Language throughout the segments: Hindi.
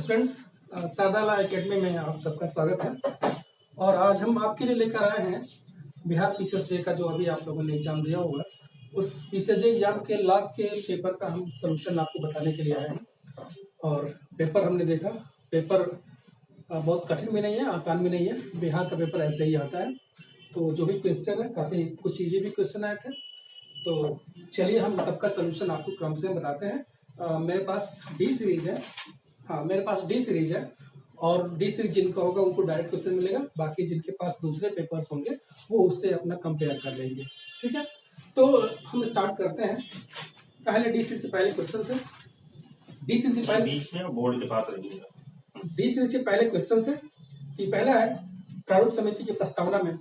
स्टूडेंट्स, सादाला एकेडमी में आप सबका स्वागत है। और आज हम आपके लिए लेकर आए हैं बिहार पीसीएसजे का जो अभी आप लोगों ने एग्जाम दिया होगा, उस पीसीएसजे एग्जाम के लॉग के पेपर का हम सोल्यूशन आपको बताने के लिए आए हैं। और पेपर हमने देखा, पेपर बहुत कठिन भी नहीं है, आसान भी नहीं है। बिहार का पेपर ऐसे ही आता है। तो जो भी क्वेश्चन है, काफ़ी कुछ चीज़ें भी क्वेश्चन आए थे। तो चलिए हम सबका सोल्यूशन आपको क्रम से बताते हैं। मेरे पास डी सीरीज है। हाँ, मेरे पास डी सीरीज है और डी सीरीज जिनका होगा उनको डायरेक्ट क्वेश्चन मिलेगा। बाकी जिनके पास दूसरे पेपर्स होंगे वो उससे अपना कंपेयर कर लेंगे। ठीक है, तो हम स्टार्ट करते हैं पहले डी सीरीज से पहले क्वेश्चन से। डी सीरीज से पहले बीच में बोर्ड के पास रहिएगा। डी सीरीज से पहले क्वेश्चन से कि पहला है, प्रारूप समिति की प्रस्तावना में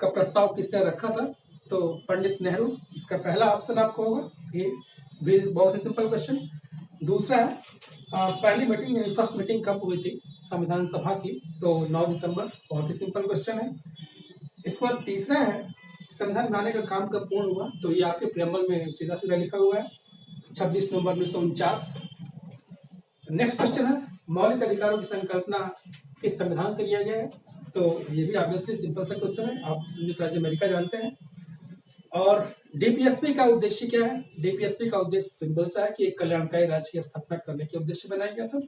का प्रस्ताव किसने रखा था? तो पंडित नेहरू। इसका पहला ऑप्शन आपको होगा, ये भी बहुत ही सिंपल क्वेश्चन। दूसरा है, पहली मीटिंग यानी फर्स्ट मीटिंग कब हुई थी संविधान सभा की? तो 9 दिसंबर। बहुत ही सिंपल क्वेश्चन है। इस पर तीसरा है, संविधान बनाने का काम कब पूर्ण हुआ? तो ये आपके प्रेमबल में सीधा सीधा लिखा हुआ है, 26 नवंबर 1949। नेक्स्ट क्वेश्चन है, मौलिक अधिकारों की संकल्पना किस संविधान से लिया गया है? तो ये भी ऑब्वियसली सिंपल सा क्वेश्चन है, आप संयुक्त राज्य अमेरिका जानते हैं। और डीपीएसपी का उद्देश्य क्या है? डीपीएसपी का उद्देश्य सिंपल सा है कि एक कल्याणकारी राज्य की स्थापना करने के उद्देश्य बनाया गया था,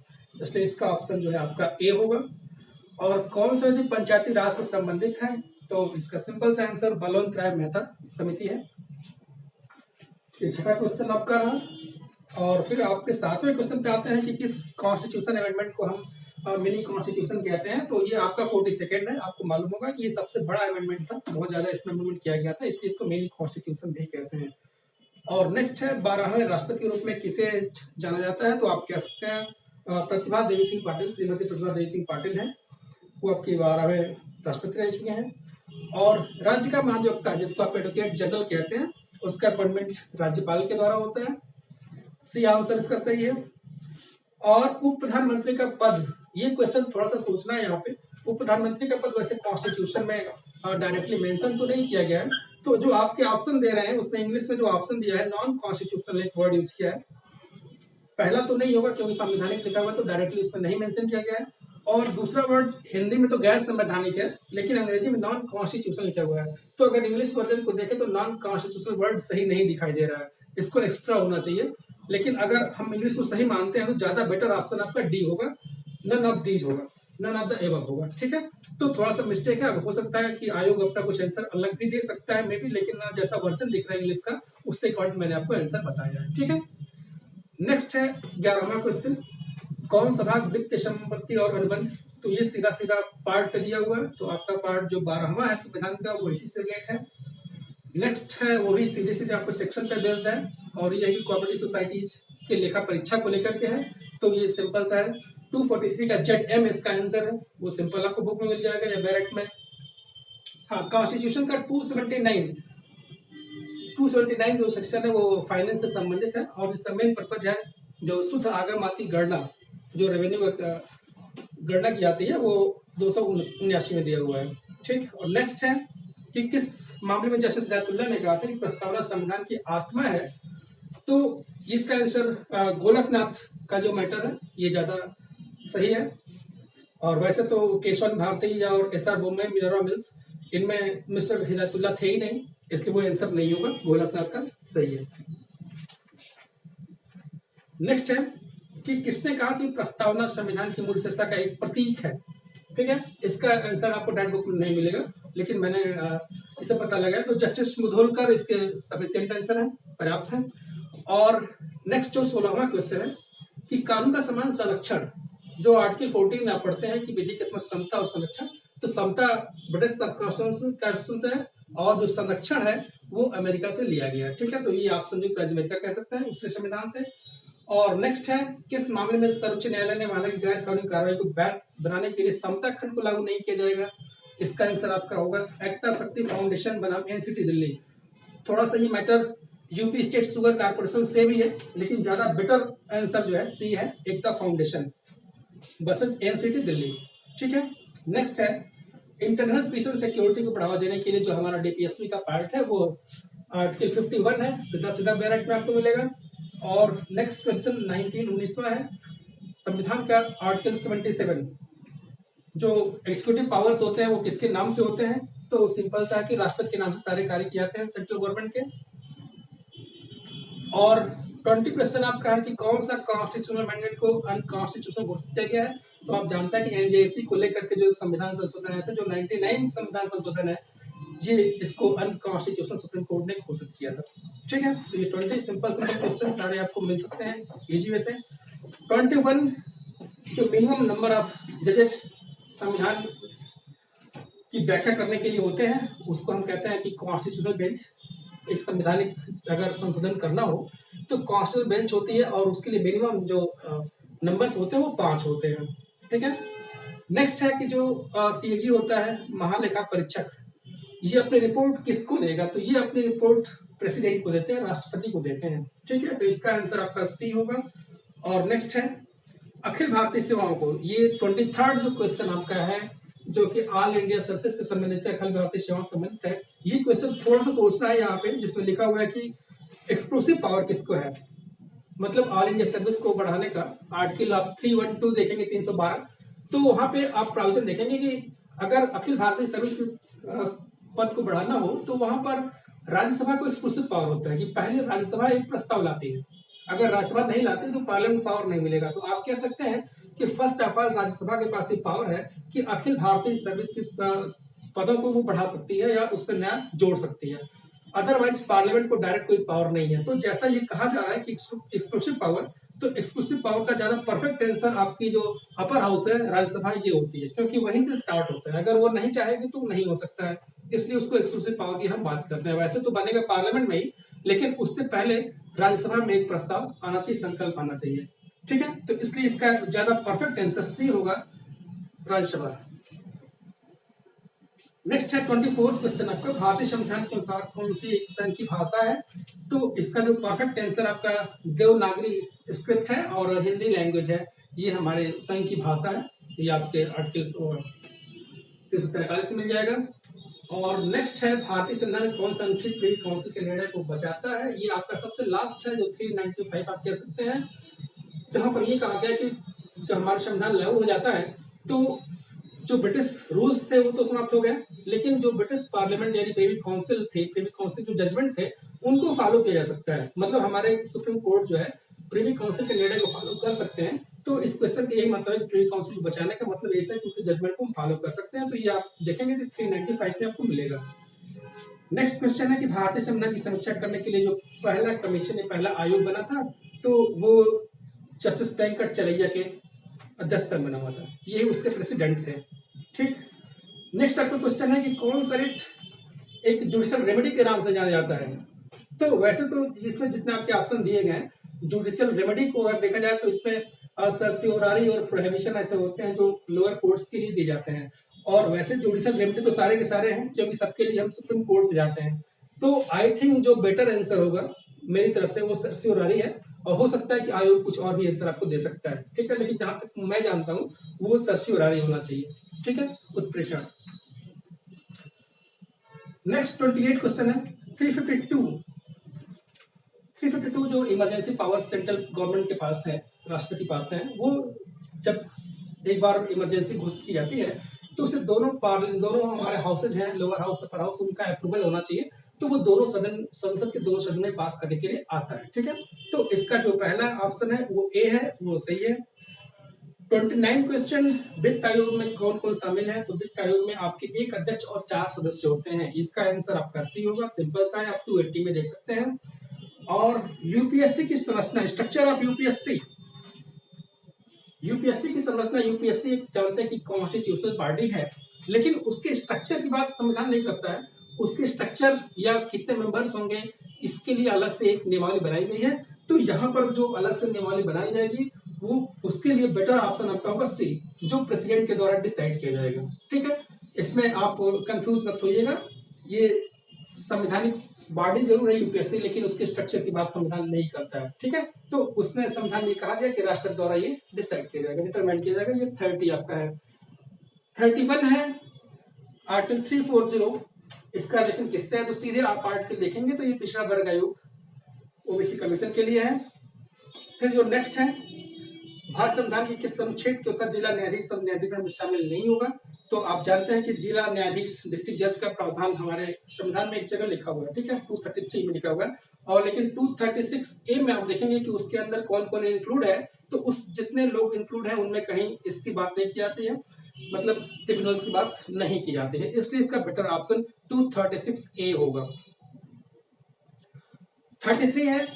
इसलिए इसका ऑप्शन जो है आपका ए होगा। और कौन सा यदि पंचायती राज से संबंधित है? तो इसका सिंपल सा आंसर बलवंत राय मेहता समिति है। ये छठा क्वेश्चन आपका रहा। और फिर आपके सातवें क्वेश्चन पे आते हैं कि किस कॉन्स्टिट्यूशन अमेंडमेंट को हम मिनी कॉन्स्टिट्यूशन कहते हैं? तो ये आपका 42nd है। आपको मालूम होगा कि ये सबसे बड़ा अमेंडमेंट था, बहुत ज्यादा इसमें अमेंडमेंट किया गया था, इसलिए इसको मिनी कॉन्स्टिट्यूशन भी कहते हैं। और नेक्स्ट है, 12वें राष्ट्रपति के रूप में किसे जाना जाता है? तो आप कह सकते हैं प्रतिभा देवी सिंह पाटिल। श्रीमती प्रतिभा देवी सिंह पाटिल है, वो आपकी 12वें राष्ट्रपति रह चुके हैं। और राज्य का महाधिवक्ता, जिसको आप एडवोकेट जनरल कहते हैं, उसका अपॉइंटमेंट राज्यपाल के द्वारा होता है। सी आंसर इसका सही है। और उप प्रधानमंत्री का पद, ये क्वेश्चन थोड़ा सा सोचना है यहाँ पे। उप प्रधानमंत्री का पद वैसे कॉन्स्टिट्यूशन में डायरेक्टली मेंशन तो नहीं किया गया है, तो जो आपके ऑप्शन दे रहे हैं उसमें इंग्लिश में जो ऑप्शन दिया है नॉन कॉन्स्टिट्यूशनल एक वर्ड यूज किया है। पहला तो नहीं होगा क्योंकि संवैधानिक लिखा हुआ, तो डायरेक्टली उसमें नहीं मेंशन किया गया है। और दूसरा वर्ड हिंदी में तो गैर संवैधानिक है, लेकिन अंग्रेजी में नॉन कॉन्स्टिट्यूशनल लिखा हुआ है। तो अगर इंग्लिश वर्जन को देखें तो नॉन कॉन्स्टिट्यूशनल वर्ड सही नहीं दिखाई दे रहा है, इसको एक्स्ट्रा होना चाहिए। लेकिन अगर हम इंग्लिश को सही मानते हैं तो ज्यादा बेटर ऑप्शन आपका डी होगा, नन ऑफ दीज होगा, नन ऑफ द एबव होगा। ठीक है, तो थोड़ा सा मिस्टेक है, हो सकता है कि आयोग अपना कुछ आंसर अलग भी दे सकता है मे बी, लेकिन जैसा वर्जन लिख रहा है इंग्लिश का उससे अकॉर्डिंग मैंने आपको आंसर बताया है। ठीक है, नेक्स्ट है 11वां क्वेश्चन, कौन सा भाग वित्त संपत्ति और अनुबंध? तो ये सीधा सीधा पार्ट पे दिया हुआ है, तो आपका पार्ट जो 12वां है संविधान का वो इसी से रिलेटेड है। नेक्स्ट है, वो भी सीधे सीधे आपको सेक्शन पे बेस्ड है, और ये कोऑपरेटिव सोसाइटीज के लेखा परीक्षा को लेकर के है। तो ये सिंपल सा है, 243 का ZM इसका आंसर है, वो सिंपल आपको बुक में मिल जाएगा या बैरेट में। हाँ, कॉन्स्टिट्यूशन का 279 जो सेक्शन है वो फाइनेंस से संबंधित है, और इसका मेन पर्पज है जो शुद्ध आगमाती गणना, जो रेवेन्यू गणना की जाती है, वो 279 में दिया हुआ है। ठीक, और नेक्स्ट है कि किस मामले में जस्टिस हिदायतुल्लाह ने कहा था कि प्रस्तावना संविधान की आत्मा है? तो इसका आंसर गोलकनाथ का जो मैटर है ये ज्यादा सही है। और वैसे तो केशवन भारती और SR बोम्बे मिनरवा मिल्स, इनमें मिस्टर हिदायतुल्लाह थे ही नहीं, इसलिए वो आंसर नहीं होगा, गोलकनाथ का सही है। नेक्स्ट है कि किसने कहा कि प्रस्तावना संविधान की मूल विशेषता का एक प्रतीक है? ठीक है, इसका आंसर आपको डायरेक्ट बुक में नहीं मिलेगा, लेकिन मैंने इसे पता लगा, तो जस्टिस मुधोलकर इसके सफिशिएंट आंसर है, पर्याप्त है। और नेक्स्ट जो 16वां क्वेश्चन है कि कानून का समान संरक्षण, जो आर्टिकल 14 में आप पढ़ते हैं कि विधि के समक्ष समता और संरक्षण, तो समता ब्रिटिश कॉन्स्टिट्यूशन से है और जो संरक्षण है वो अमेरिका से लिया गया है। ठीक है, तो ये आप संयुक्त राज्य अमेरिका कह सकते हैं उसके संविधान से। और नेक्स्ट है, किस मामले में सर्वोच्च न्यायालय ने माना कि गैर कानूनी कार्रवाई को वैध बनाने के लिए समता खंड को लागू नहीं किया जाएगा? इसका आंसर आपका होगा एकता शक्ति फाउंडेशन बनाम NCT दिल्ली। थोड़ा सा ये matter UP state sugar corporation से भी है, लेकिन ज्यादा बेटर आंसर जो है सी है, एकता फाउंडेशन वर्सेस NCT दिल्ली। ठीक है, नेक्स्ट है, इंटरनल पीस एंड सिक्योरिटी को बढ़ावा देने के लिए जो हमारा डीपीएसपी का पार्ट है वो आर्टिकल 51 है, सीधा सीधा बैरेट में आपको मिलेगा। और नेक्स्ट क्वेश्चन 19वां है, संविधान का आर्टिकल 77 जो एग्जीक्यूटिव पावर्स होते हैं वो किसके नाम से होते हैं? तो सिंपल सा है कि राष्ट्रपति के नाम से सारे कार्य किए जाते हैं सेंट्रल गवर्नमेंट के। और 20 क्वेश्चन आपका है कि कौन सा कॉन्स्टिट्यूशनल अमेंडमेंट को अनकॉन्स्टिट्यूशनल घोषित किया गया है? तो आप जानते हैं कि एनजेसी को लेकर के जो संविधान संशोधन आया था, जो 99 संविधान संशोधन है, ये इसको अनकॉन्स्टिट्यूशनल सुप्रीम कोर्ट ने घोषित किया था। ठीक है, तो ये 20 सिंपल क्वेश्चन सारे आपको मिल सकते हैं इजी वे से। 21 जो मिनिमम नंबर ऑफ जजेस संविधान की व्याख्या करने के लिए होते हैं उसको हम कहते हैं कि कॉन्स्टिट्यूशनल बेंच। एक संवैधानिक अगर संशोधन करना हो तो कॉन्स्टिट्यूशनल बेंच होती है और उसके लिए मिनिमम जो नंबर्स होते हैं वो 5 होते हैं। ठीक है, नेक्स्ट है कि जो सीएजी होता है महालेखा परीक्षक, ये अपनी रिपोर्ट किसको देगा? तो ये अपनी रिपोर्ट प्रेसिडेंट को देते हैं, राष्ट्रपति को देते हैं। ठीक है, तो इसका आंसर आपका सी होगा। और नेक्स्ट है अखिल भारतीय सेवाओं को, ये 23rd जो क्वेश्चन आपका है जो कि ऑल इंडिया सर्विसेज से संबंधित है, अखिल भारतीय सेवाओं से संबंधित है। ये क्वेश्चन थोड़ा सा सोचना है यहाँ पे, जिसमें लिखा हुआ है कि एक्सक्लूसिव पावर किसको है, मतलब ऑल इंडिया सर्विस को बढ़ाने का। आर्टिकल आप 312 देखेंगे 312, तो वहां पे आप प्रोविजन देखेंगे कि अगर अखिल भारतीय सर्विस पद को बढ़ाना हो तो वहां पर राज्यसभा को एक्सक्लूसिव पावर होता है कि पहले राज्यसभा एक प्रस्ताव लाती है, अगर राज्यसभा नहीं लाती तो पार्लियामेंट पावर नहीं मिलेगा। तो आप कह सकते हैं कि फर्स्ट ऑफ ऑल राज्यसभा के पास ये पावर है कि अखिल भारतीय सर्विस के पदों को वो बढ़ा सकती है या उस पर नया जोड़ सकती है, अदरवाइज पार्लियामेंट को डायरेक्ट कोई पावर नहीं है। तो जैसा ये कहा जा रहा है कि एक्सक्लूसिव पावर, तो एक्सक्लूसिव पावर का ज्यादा परफेक्ट आंसर आपकी जो अपर हाउस है राज्यसभा ये होती है, क्योंकि वहीं से स्टार्ट होता है। अगर वो नहीं चाहेगी तो नहीं हो सकता है, इसलिए उसको एक्सक्लूसिव पावर की हम बात करते हैं। वैसे तो बनेगा पार्लियामेंट में ही, लेकिन उससे पहले राज्यसभा में एक प्रस्ताव आना चाहिए, संकल्प आना चाहिए। ठीक है, तो इसलिए इसका ज्यादा परफेक्ट आंसर सी होगा, राज्यसभा। नेक्स्ट है 24th क्वेश्चन आपका, भारतीय संविधान के अनुसार कौन सी एक संघ की भाषा है? तो इसका जो परफेक्ट आंसर आपका देवनागरी स्क्रिप्ट है और हिंदी लैंग्वेज है, ये हमारे संघ की भाषा है। ये आपके आर्टिकल 343 से मिल जाएगा। और नेक्स्ट है भारतीय संविधान में कौन सा अनुच्छेद प्रिवी काउंसिल के निर्णय को बचाता है? ये आपका सबसे लास्ट है, जो 395 आप कह सकते हैं, जहां पर ये कहा गया कि जब हमारा संविधान लागू हो जाता है तो जो ब्रिटिश रूल्स थे वो तो समाप्त हो गए, लेकिन जो ब्रिटिश पार्लियामेंट यानी प्रिवी काउंसिल थे, प्रिवी काउंसिल जो जजमेंट थे उनको फॉलो किया जा सकता है। मतलब हमारे सुप्रीम कोर्ट जो है प्रिवी काउंसिल के निर्णय को फॉलो कर सकते हैं। तो इस क्वेश्चन का यही मतलब है कि प्रिवी काउंसिल को बचाने का मतलब ये था कि उनके जजमेंट को हम फॉलो कर सकते हैं। तो ये आप देखेंगे कि 395 में आपको मिलेगा। नेक्स्ट क्वेश्चन है कि भारतीय संविधान की समीक्षा करने के लिए जो पहला कमीशन या पहला आयोग बना था, तो वो जस्टिस वेंकट चलैया के अध्यक्षता में बना हुआ था, ये उसके प्रेसिडेंट थे। ठीक, नेक्स्ट आपका क्वेश्चन है कि कौन सा रिट एक जुडिशियल रेमेडी के नाम से जाना जाता है? तो वैसे तो इसमें जितने आपके ऑप्शन दिए गए हैं, जुडिशियल रेमेडी को अगर देखा जाए तो इसमें सर्सियोरारी और प्रोहिबिशन ऐसे होते हैं जो लोअर कोर्ट्स के लिए दिए जाते हैं। और वैसे जुडिशियल रेमेडी तो सारे के सारे हैं, क्योंकि सबके लिए हम सुप्रीम कोर्ट में जाते हैं। तो आई थिंक जो बेटर आंसर होगा मेरी तरफ से वो सर्सियोरारी है, और हो सकता है कि आयोग कुछ और भी आंसर आपको दे सकता है। ठीक है, लेकिन जहां तक मैं जानता हूँ वो सर्सियोरारी होना चाहिए। ठीक है, उत्प्रेषण। नेक्स्ट 28 क्वेश्चन है 352 जो इमरजेंसी पावर सेंट्रल गवर्नमेंट के पास है, राष्ट्रपति पास है, वो जब एक बार इमरजेंसी घोषित की जाती है तो उसे दोनों हमारे हाउसेज हैं, लोअर हाउस अपर हाउस, उनका अप्रूवल होना चाहिए। तो वो दोनों सदन, संसद के दोनों सदन में पास करने के लिए आता है। ठीक है, तो इसका जो पहला ऑप्शन है वो ए है, वो सही है। 29 क्वेश्चन, वित्त आयोग में कौन कौन शामिल है? तो वित्त आयोग में आपके एक अध्यक्ष और 4 सदस्य होते हैं। इसका आंसर आपका सी होगा, सिंपल सा है, आप 280 में देख सकते हैं। और यूपीएससी की संरचना, स्ट्रक्चर ऑफ यूपीएससी की संरचना, यूपीएससी जानते हैं कि कॉन्स्टिट्यूशनल बॉडी है, लेकिन उसके स्ट्रक्चर की बात संविधान नहीं करता है। उसके स्ट्रक्चर या कितने मेंबर्स होंगे इसके लिए अलग से एक नियमावली बनाई गई है। तो यहाँ पर जो अलग से नियमावली बनाई जाएगी वो उसके लिए बेटर ऑप्शन आपका होगा सी, जो प्रेसिडेंट के द्वारा डिसाइड किया जाएगा। ठीक है, इसमें आप कंफ्यूज मत होइएगा, ये संवैधानिक बॉडी जरूर है यूपीएससी, लेकिन उसके स्ट्रक्चर की बात संविधान नहीं करता है। ठीक है, तो उसमें संविधान में कहा गया कि राष्ट्रपति द्वारा ये डिसाइड किया जाएगा, डिटरमाइन किया जाएगा। ये 30 आपका है। 31 है आर्टिकल 340, इसका रिलेशन किससे है? तो सीधे आप आर्टिकल देखेंगे तो ये पिछड़ा वर्ग आयोग ओबीसी कमीशन के लिए है। फिर जो नेक्स्ट है भारत संविधान के किस अनुच्छेद के अनुसार जिला न्यायाधीश सब न्यायाधिकरण में शामिल नहीं होगा? तो आप जानते हैं कि जिला न्यायाधीश डिस्ट्रिक्ट जज का प्रावधान हमारे संविधान में एक जगह लिखा हुआ है, ठीक है, 233 में लिखा हुआ है, और लेकिन 236A में आप देखेंगे कि उसके अंदर कौन कौन इंक्लूड है, तो उस जितने लोग इंक्लूड हैं उनमें कहीं इसकी बात नहीं की जाती है, मतलब ट्रिब्यूनल्स की बात नहीं की जाती है, इसलिए इसका बेटर ऑप्शन 236A होगा। 33 है,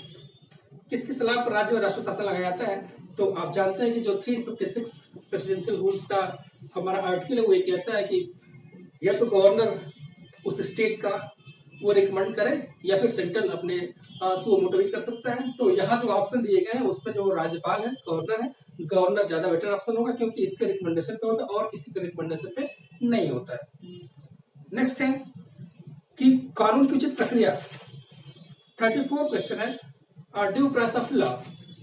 किसकी सलाह पर राज्य में राष्ट्र शासन लगाया जाता है? तो आप जानते हैं कि जो 356 प्रेसिडेंशियल रूल्स का हमारा आर्टिकल है वो ये कहता है कि या तो गवर्नर उस स्टेट का वो रिकमेंड करे या फिर सेंट्रल अपने सुओ मोटो भी कर सकता है। तो यहाँ जो ऑप्शन दिए गए हैं उसमें जो राज्यपाल है, गवर्नर ज्यादा बेटर ऑप्शन होगा क्योंकि इसके रिकमेंडेशन पे होता है और किसी के रिकमेंडेशन पे नहीं होता है। नेक्स्ट है कि कानून की उचित प्रक्रिया। 34 क्वेश्चन है, due process of law.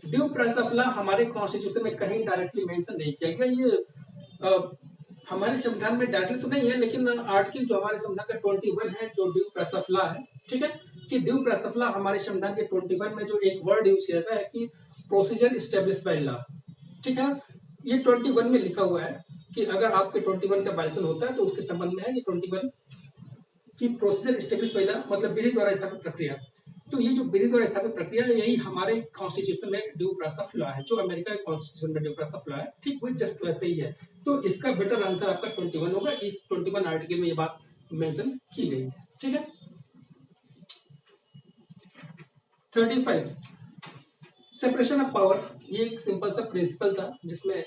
Due process of law हमारे कॉन्स्टिट्यूशन में कहीं डायरेक्टली मेंशन नहीं किया गया। ये हमारे संविधान में डायरेक्टली तो नहीं है, लेकिन आर्टिकल जो हमारे संविधान का 21 है जो ड्यू प्रोसेस ऑफ लॉ है, ठीक है, कि ड्यू प्रोसेस ऑफ लॉ हमारे संविधान के 21 में जो एक वर्ड यूज किया जाता है कि प्रोसीजर एस्टेब्लिश बाय लॉ, ठीक है, ये 21 में लिखा हुआ है कि अगर आपके 21 का वायलेशन होता है तो उसके संबंध में है ये 21 की प्रोसीजर एस्टेब्लिश बाय लॉ, मतलब विधि द्वारा स्थापित प्रक्रिया। तो ये जो विधि द्वारा स्थापित प्रक्रिया है यही हमारे कॉन्स्टिट्यूशन में ड्यू प्रोसेस ऑफ लॉ है, जो अमेरिका के कॉन्स्टिट्यूशन में ड्यू प्रोसेस ऑफ लॉ है, ठीक वो जस्ट वैसे ही है। तो इसका बेटर आंसर आपका 21 होगा, इस 21 आर्टिकल में ये बात मेंशन की गई है, ठीक है। 35 सेपरेशन ऑफ पावर, ये एक सिंपल सा प्रिंसिपल था जिसमें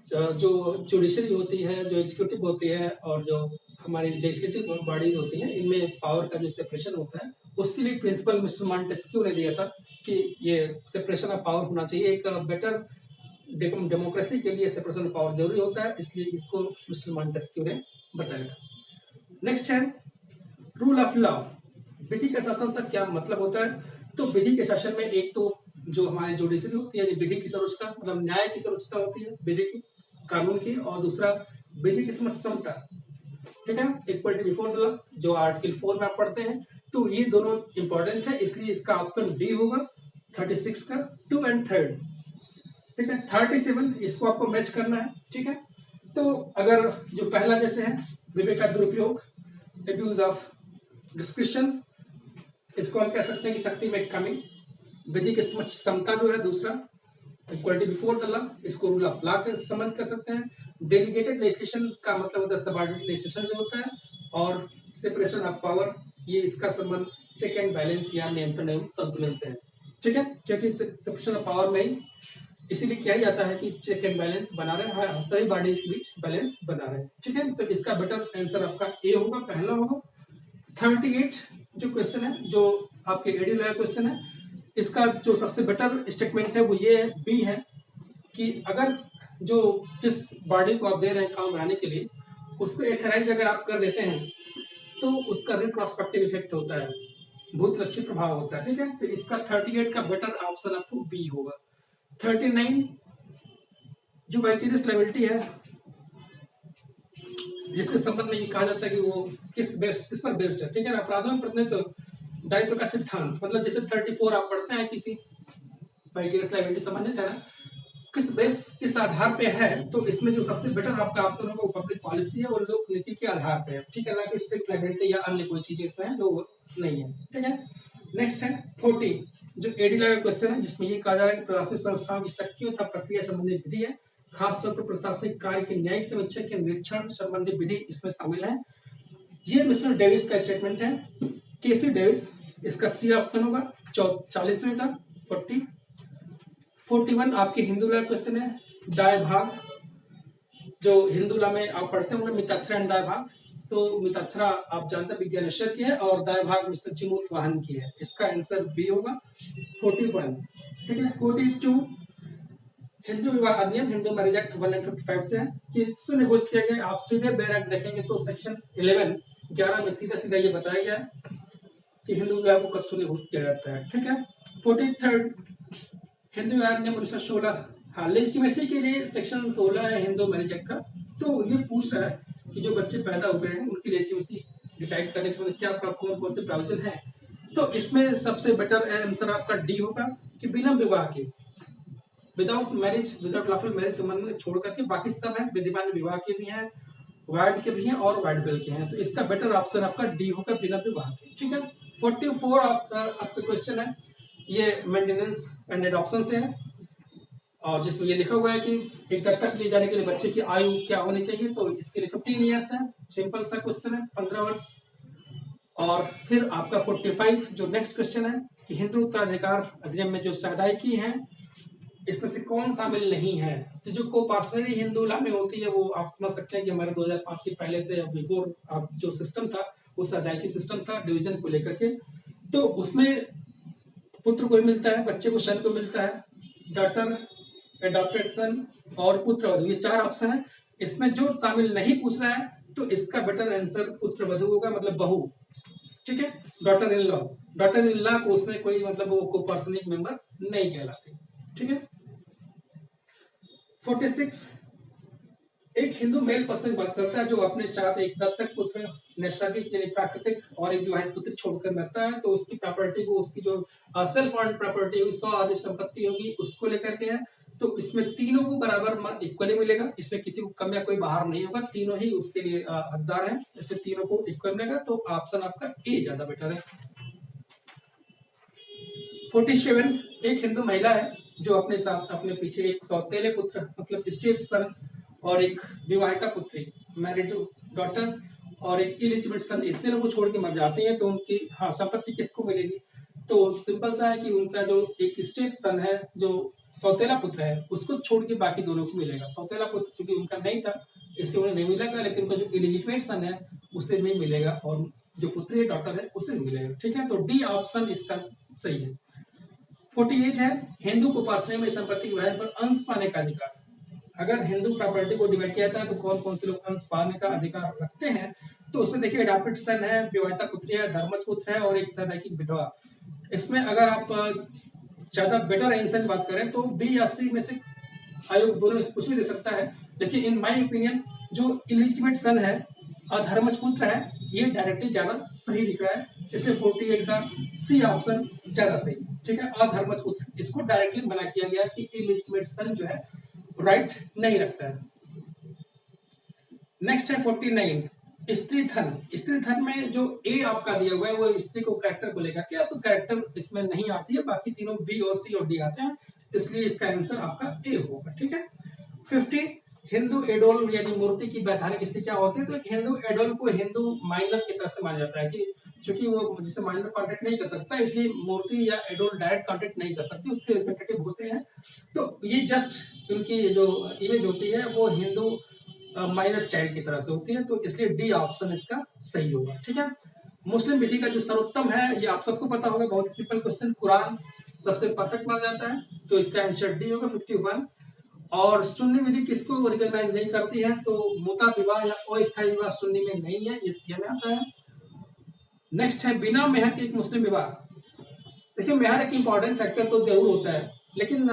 जो जुडिशरी होती है, जो एग्जीक्यूटिव होती है और जो हमारी लेजिस्लेटिव बॉडीज होती हैं, इनमें पावर का जो सेपरेशन होता है उसके लिए प्रिंसिपल मिस्टर मॉन्टेस्क्यू ने दिया था कि ये सेपरेशन ऑफ पावर होना चाहिए। एक बेटर डेमोक्रेसी के लिए सेपरेशन ऑफ पावर जरूरी होता है, इसलिए इसको मिस्टर मॉन्टेस्क्यू ने बताया था। नेक्स्ट है रूल ऑफ लॉ। विधि के शासन से क्या मतलब होता है? तो विधि के शासन में एक तो जो हमारी जुडिशरी होती है, विधि की सर्वोच्चता, मतलब न्याय की सर्वोच्चता होती है विधि की, कानून की, और दूसरा विधि की समता, ठीक है, इक्वलिटी बिफोर द लॉ, जो आर्टिकल 4 में आप पढ़ते हैं। तो ये दोनों इंपॉर्टेंट है, इसलिए इसका ऑप्शन डी होगा 36 का 2 और 3, ठीक है। 37 इसको आपको मैच करना है, ठीक है। तो अगर जो पहला जैसे है विवेक का दुरुपयोग, एब्यूज ऑफ डिस्क्रिप्शन, इसको हम कह सकते हैं कि शक्ति में कमी, विधि की समता जो है दूसरा, इक्वलिटी बिफोर द लॉ, इसको रूल ऑफ लॉ के संबंध कर सकते हैं। डेलीगेटेड लेजिस्लेशन का मतलब होता है सबऑर्डिनेट लेजिस्लेशन जो होता है, और सेपरेशन ऑफ पावर, ये इसका संबंध चेक एंड बैलेंस या नियंत्रण एवं संतुलन से है, ठीक है, क्योंकि सेपरेशन ऑफ पावर में ही इसीलिए किया जाता है कि चेक एंड बैलेंस बना रहे, सभी बॉडीज के बीच बैलेंस बना रहे, ठीक है। तो इसका बेटर आंसर आपका ए होगा, पहला होगा। 38 जो क्वेश्चन है, जो आपके एडी लेवल क्वेश्चन है, इसका जो सबसे बेटर स्टेटमेंट है वो ये है, बी है, कि अगर जो जिस बॉडी को आप दे रहे हैं काम बनाने के लिए, उसको एथराइज अगर आप कर देते हैं तो उसका रिट्रोस्पेक्टिव इफेक्ट होता है, भूतलक्षी प्रभाव होता है, ठीक है। तो इसका 38 का बेटर ऑप्शन आपको बी होगा। 39 जो वाइकेरियस लायबिलिटी है, जिसके संबंध में ये कहा जाता है कि वो किस पर बेस्ड है, ठीक है ना, अपराधों में प्रतिनिधित्व दायित्व का सिद्धांत, मतलब जैसे 34 आप पढ़ते हैं किसी वाइकेरियस लायबिलिटी संबंधित है ना, किस आधार पे है, तो इसमें जो सबसे बेटर आपका ऑप्शन होगा वो पब्लिक पॉलिसी है और लोक नीति के आधार पे है, ठीक है, ना कि स्ट्रिक्ट लायबिलिटी या अन्य कोई चीज इसमें है जो नहीं है, ठीक है। नेक्स्ट है 40 जो एडी लेवल क्वेश्चन है, जिसमें ये कहा जा रहा है कि प्रशासनिक संस्थाओं की शक्तियों तथा प्रक्रिया संबंधित विधि है, खासतौर पर प्रशासनिक कार्य की न्यायिक समीक्षा के निरीक्षण संबंधी विधि इसमें शामिल है। ये मिस्टर डेविस का स्टेटमेंट है, केसी डेविस, इसका सी ऑप्शन होगा 40वें का 40। 41 आपके हिंदू लॉ क्वेश्चन है, दाय भाग, जो हिंदू लॉ में आप पढ़ते होंगे मिताक्षरा एंड दाय भाग, तो मिताक्षरा आप जानते हैं विज्ञानेश्वर की है और दाय भाग मिस्टर चिमूत वाहन की है, इसका आंसर बी होगा 41, ठीक है। 42 हिंदू विवाह अधिनियम, हिंदू मैरिज एक्ट 1955 से है, कि इसमें घोषित किया गया। आप सीधे बैरक देखेंगे तो सेक्शन 11 में सीधा सीधा ये बताया गया है कि हिंदू विवाह को कब घोषित किया जाता है, ठीक है। 43 हिंदू विवाह अधिनियम 1916, हाँ, लेजिटिमेसी के लिए सेक्शन 16 है हिंदू मैरिज एक्ट का। तो ये पूछ रहा है कि जो बच्चे पैदा हुए हैं उनकी लेजिटिमेसी डिसाइड करने के समय क्या कौन कौन से प्रोविजन है, तो इसमें सबसे बेटर आंसर आपका डी होगा कि बिना विवाह के without marriage, without lawful marriage संबंध छोड़ करके बाकी सब है, विद्यमान विवाह के भी हैं, वाइड के भी हैं और वाइड बिल के हैं। तो इसका बेटर ऑप्शन आपका डी होगा, बिना विवाह के। ठीक है, 44 आपका क्वेश्चन है, ये मेंटेनेंस एंड एडॉप्शन से है, और जिसमें ये लिखा हुआ है कि एक दत्तक लिए जाने के लिए बच्चे की आयु क्या होनी चाहिए, तो इसके लिए 15 ईयर्स है। सिंपल सा क्वेश्चन है, 15 वर्ष। और फिर आपका 45 जो नेक्स्ट क्वेश्चन है कि हिंदू उत्तराधिकार अधिनियम में जो सहायकी है इसमें से कौन शामिल नहीं है। तो जो कोपार्सनरी हिंदू लॉ में होती है वो आप समझ सकते हैं कि हमारे 2005 के पहले से बिफोर जो सिस्टम था वो सहायकी सिस्टम था डिवीजन को लेकर के। तो उसमें पुत्र को मिलता है, बच्चे को सन को मिलता है, डॉटर, एडॉप्टेड सन और पुत्र वधु, ये 4 ऑप्शन है। इसमें जो शामिल नहीं पूछ रहा है तो इसका बेटर आंसर पुत्र वधु होगा, मतलब बहू। ठीक है, daughter in law, daughter in law को उसमें कोई मतलब वो कोपर्सनिक मेंबर नहीं कहलाते। ठीक है, 46 एक हिंदू मेल पर्सन की बात करता है जो अपने साथ एक दत्तक पुत्र, नैसर्गिक यानी प्राकृतिक और एक विवाहित पुत्र छोड़कर रहता है, तो उसकी प्रॉपर्टी को, उसकी जो सेल्फ अर्न प्रॉपर्टी होगी, 100 आदि संपत्ति होगी, उसको लेकर के है। तो इसमें तीनों को बराबर इक्वली मिलेगा, इसमें किसी को कम या कोई बाहर नहीं होगा, तीनों ही उसके लिए हकदार हैं, इससे तीनों को इक्वल मिलेगा। तो ऑप्शन आपका ए ज्यादा बेटर है। 47 एक हिंदू महिला है जो अपने साथ अपने पीछे एक सौतेले पुत्र मतलब स्टेप सन और एक विवाहिता पुत्री मैरिड डॉटर और एक इलिजिबल सन, इतने लोगों को छोड़ के मर जाते हैं, तो उनकी संपत्ति किसको मिलेगी। तो सिंपल सा है कि उनका जो एक स्टेप सन है, जो सौतेला पुत्र है, उसको छोड़ के बाकी दोनों को मिलेगा। सौतेला पुत्र क्योंकि उनका नहीं था इसलिए उन्हें नहीं मिलेगा, लेकिन उनका जो इलिजिबल सन है उसे नहीं मिलेगा, और जो पुत्री डॉटर है उसे मिलेगा। ठीक है, तो डी ऑप्शन इसका सही है। 48 है हिंदू को पार्षद में संपत्ति के विभाजन पर अंश पाने का अधिकार। अगर हिंदू प्रॉपर्टी को डिवाइड किया जाता है तो कौन कौन से लोग अंश पाने का अधिकार रखते हैं, तो उसमें देखिए अडॉप्टेड सन है, विवाहिता पुत्री है, धर्मज पुत्र है और एक सदैकिक विधवा। इसमें अगर आप ज्यादा बेटर आंसर की बात करें तो बी या सी में से आयोग दोनों में से कुछ भी दे सकता है, लेकिन इन माय ओपिनियन जो इलिजिबल सन है और धर्मज पुत्र है ये डायरेक्टली ज्यादा सही दिख रहा है, इसलिए 48 का सी ऑप्शन ज्यादा सही। ठीक है, अधर्मज पुत्र इसको डायरेक्टली मना किया गया कि इलिजिबल सन जो है राइट नहीं रखता है। नेक्स्ट है 49 स्त्री धन। स्त्री धन में जो ए आपका दिया हुआ है वो स्त्री को कैरेक्टर को लेकर के, तो कैरेक्टर इसमें नहीं आती है, बाकी तीनों बी और सी और डी आते हैं, इसलिए इसका आंसर आपका ए होगा। ठीक है, 50 हिंदू एडोल यानी मूर्ति की वैधानिक स्थिति क्या होती है, तो हिंदू एडोल को हिंदू माइनर की तरह से माना जाता है कि क्योंकि वो जिसे माइनर कांटेक्ट नहीं कर सकता, इसलिए मूर्ति या एडोल डायरेक्ट कांटेक्ट नहीं कर सकती, उसके रिप्रेजेंटेटिव होते हैं। तो ये जस्ट उनकी जो इमेज होती है वो हिंदू माइनर चाइल्ड की तरह से होती है, तो इसलिए डी ऑप्शन इसका सही होगा। ठीक है, मुस्लिम विधि का जो सर्वोत्तम है ये आप सबको पता होगा, बहुत सिंपल क्वेश्चन, कुरान सबसे परफेक्ट माना जाता है, तो इसका आंसर डी होगा 51। और सुन्नी विधि किसको रिकॉग्नाइज नहीं करती है, तो मुता विवाह या अस्थायी विवाह सुन्नी में नहीं है, ये सी में आता है। नेक्स्ट है बिना मेहर के एक मुस्लिम विवाह। देखिए मेहर एक इंपॉर्टेंट फैक्टर तो जरूर होता है, लेकिन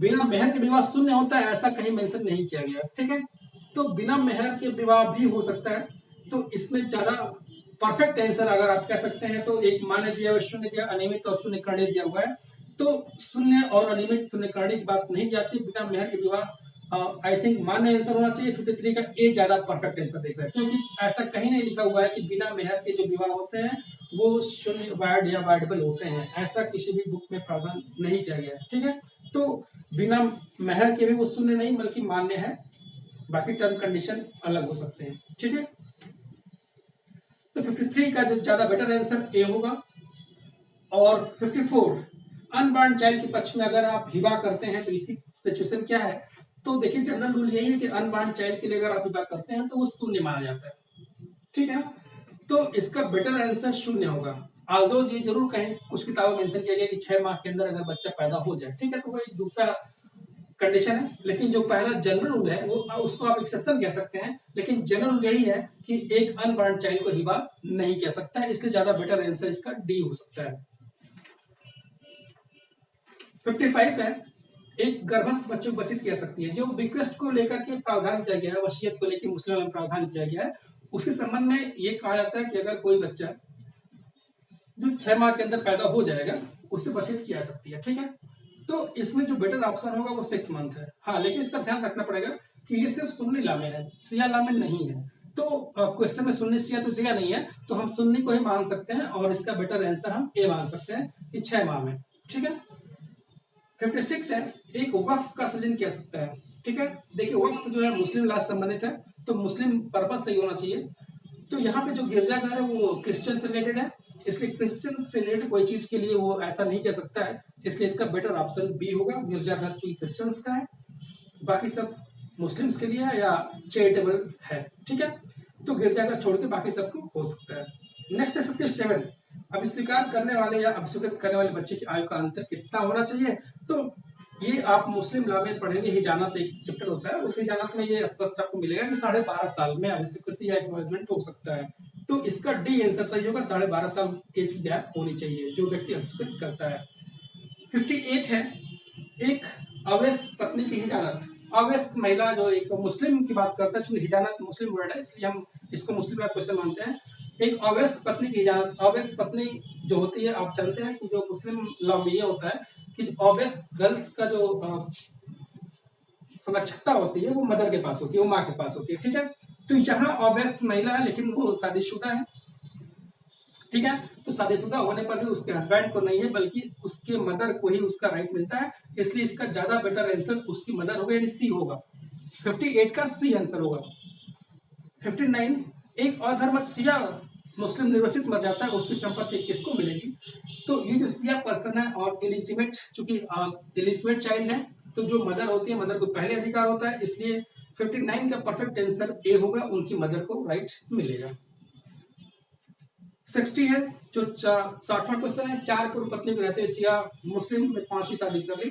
बिना मेहर के विवाह शून्य होता है ऐसा कहीं मेंशन नहीं किया गया। ठीक है, तो बिना मेहर के विवाह भी हो सकता है, तो इसमें ज्यादा परफेक्ट आंसर अगर आप कह सकते हैं तो एक मान्य दिया हुआ, शून्य दिया, अनियमित और शून्य करणी दिया हुआ है, तो शून्य और अनियमित शून्य करणी की बात नहीं जाती, बिना मेहर के विवाह आई थिंक मान्य आंसर होना चाहिए। 53 का ए ज्यादा परफेक्ट आंसर देख रहा है, क्योंकि ऐसा कहीं नहीं लिखा हुआ है कि बिना मेहर के जो विवाह होते हैं वो शून्य वाइड या वाइडेबल होते हैं, ऐसा किसी भी बुक में प्रावधान नहीं किया गया है। ठीक है, तो बिना मेहर के भी वो शून्य नहीं बल्कि मान्य है, बाकी टर्म कंडीशन अलग हो सकते हैं। ठीक है, तो 53 का जो ज्यादा बेटर आंसर ए होगा। और 54 अनबॉर्न चाइल्ड के पक्ष में अगर आप हिबा करते हैं तो इसी सिचुएशन क्या है, तो देखिए जनरल रूल यही है कि अनबॉर्न चाइल्ड के लिए अगर आप हिबा करते हैं तो वो शून्य माना जाता है। ठीक है, तो इसका बेटर आंसर शून्य होगा। आल्दो ये जरूर कहें कुछ किताबों में मेंशन किया गया कि 6 माह के अंदर अगर बच्चा पैदा हो जाए, ठीक है, तो वो एक दूसरा कंडीशन है, लेकिन जो पहला जनरल रूल है वो उसको आप एक्सेप्शन कह सकते हैं, लेकिन जनरल रूल यही है कि एक अनबॉर्न चाइल्ड को हिबा नहीं कह सकता है, इसलिए ज्यादा बेटर आंसर इसका डी हो सकता है। 55 है एक गर्भस्थ बच्चे को वसीयत किया सकती है। जो विकृष्ट को लेकर के प्रावधान किया गया है, वसीयत को लेकर मुस्लिम में प्रावधान किया गया है, उसके संबंध में ये कहा जाता है कि अगर कोई बच्चा जो 6 माह के अंदर पैदा हो जाएगा उसे वसीयत किया सकती है। ठीक है, तो इसमें जो बेटर ऑप्शन होगा वो 6 मंथ है। हाँ, लेकिन इसका ध्यान रखना पड़ेगा कि ये सिर्फ सुन्नी लामे है, शिया लामे नहीं है। तो क्वेश्चन में सुन्नी शिया तो दिया नहीं है, तो हम सुन्नी को ही मान सकते हैं और इसका बेटर आंसर हम ए मान सकते हैं कि 6 माह में। ठीक है। 56 है, एक वक्फ का सृजन किया सकता है। ठीक है, देखिए वक्फ जो है मुस्लिम लॉ से संबंधित है, तो मुस्लिम पर्पस से ही होना चाहिए। तो यहाँ पे जो गिरजाघर है वो क्रिश्चियन से रिलेटेड है, इसलिए क्रिश्चियन से रिलेटेड कोई चीज के लिए वो ऐसा नहीं कह सकता है, इसलिए इसका बेटर ऑप्शन बी होगा। गिरजाघर चूंकि क्रिश्चियंस का है, बाकी सब मुस्लिम्स के लिए है या चैरिटेबल है। ठीक है, तो गिरजाघर छोड़ के बाकी सबको हो सकता है। नेक्स्ट है 57, अब स्वीकार करने वाले या अभिस्वीकृत करने वाले बच्चे की आयु का अंतर कितना होना चाहिए। तो ये आप मुस्लिम लॉ में पढ़ेंगे, हिजानत एक चैप्टर होता है, उस हिजानत में ये स्पष्ट आपको मिलेगा कि 12.5 साल में अभिस्वीकृति या एक्नॉलेजमेंट हो सकता है। तो इसका डी आंसर सही होगा, 12.5 साल एज की गैप होनी चाहिए जो व्यक्ति अभिस्वीकृत करता है। 58 है, एक अवयस्क पत्नी की हिजानत। अवयस्क महिला जो एक मुस्लिम की बात करता है, चूंकि हिजानत मुस्लिम वर्ड है इसलिए हम इसको मुस्लिम क्वेश्चन मानते हैं। एक अवयस्क पत्नी की हिजानत, अवयस्क पत्नी जो होती है आप जानते हैं कि जो मुस्लिम लॉ में ये होता है कि अवयस्क गर्ल्स का जो संरक्षकता होती है वो मदर के पास होती है, वो माँ के पास होती है। ठीक है, तो यहाँ अवयस्क महिला है लेकिन वो शादीशुदा है। ठीक है, तो शादीशुदा होने पर भी उसके हस्बैंड को नहीं है बल्कि उसके मदर को ही उसका राइट मिलता है, इसलिए इसका ज्यादा बेटर आंसर उसकी मदर होगा, यानी सी होगा। 58 का सी आंसर होगा। 59, एक अधर्म सिया मुस्लिम निर्वसित मर जाता है, उसकी संपत्ति किसको मिलेगी। तो ये जो सिया पर्सन है और इलिजिटिमेट, चूंकि इलिजिटिमेट चाइल्ड है तो जो मदर होती है मदर को पहले अधिकार होता है, इसलिए 59 का परफेक्ट आंसर ए होगा, उनकी मदर को राइट मिलेगा। 60 है, जो 60वां क्वेश्चन है, 4 पूर्व पत्नी को रहते हुए सिया मुस्लिम में 5वीं शादी कर ली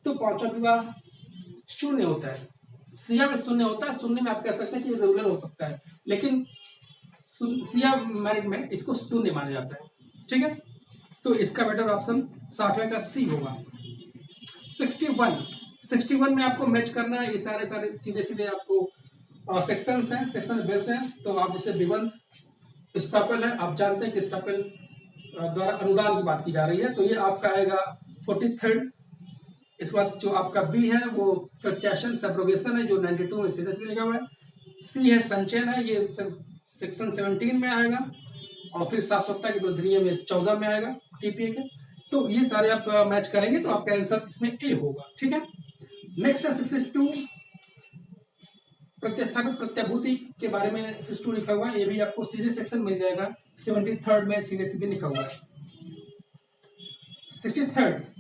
तो 5वां विवाह शून्य होता है। सिया में शून्य होता है, शून्य में आप कह सकते हैं कि रेगुलर हो सकता है, लेकिन सिया मैरिड में इसको शून्य माना जाता है। ठीक है, तो इसका बेटर ऑप्शन 60वें का सी होगा। 61 में आपको मैच करना है, ये सारे सीधे सीधे आपको सेक्शन है, सेक्शन बेस्ड है। तो आप जैसे विबंध स्टापेल है, आप जानते हैं कि स्टापेल द्वारा अनुदान की बात की जा रही है, तो ये आपका आएगा 43rd। इस बात जो आपका बी है वो प्रत्याशन सब्रोगेशन है जो 92 में सीधे सीधे लिखा हुआ है। सी है संचयन है, ये सेक्शन 17 में आएगा, और फिर शाश्वतता के विरोधी में 14 में आएगा टीपीए के। तो ये सारे आप मैच करेंगे तो आपका आंसर इसमें ए होगा। ठीक है, नेक्स्ट है 62, प्रत्यस्थापित प्रत्याभूति के बारे में 62 लिखा हुआ है, ये भी आपको सीधे सेक्शन मिल जाएगा, 73rd में सीधे सीधे लिखा हुआ है। 63rd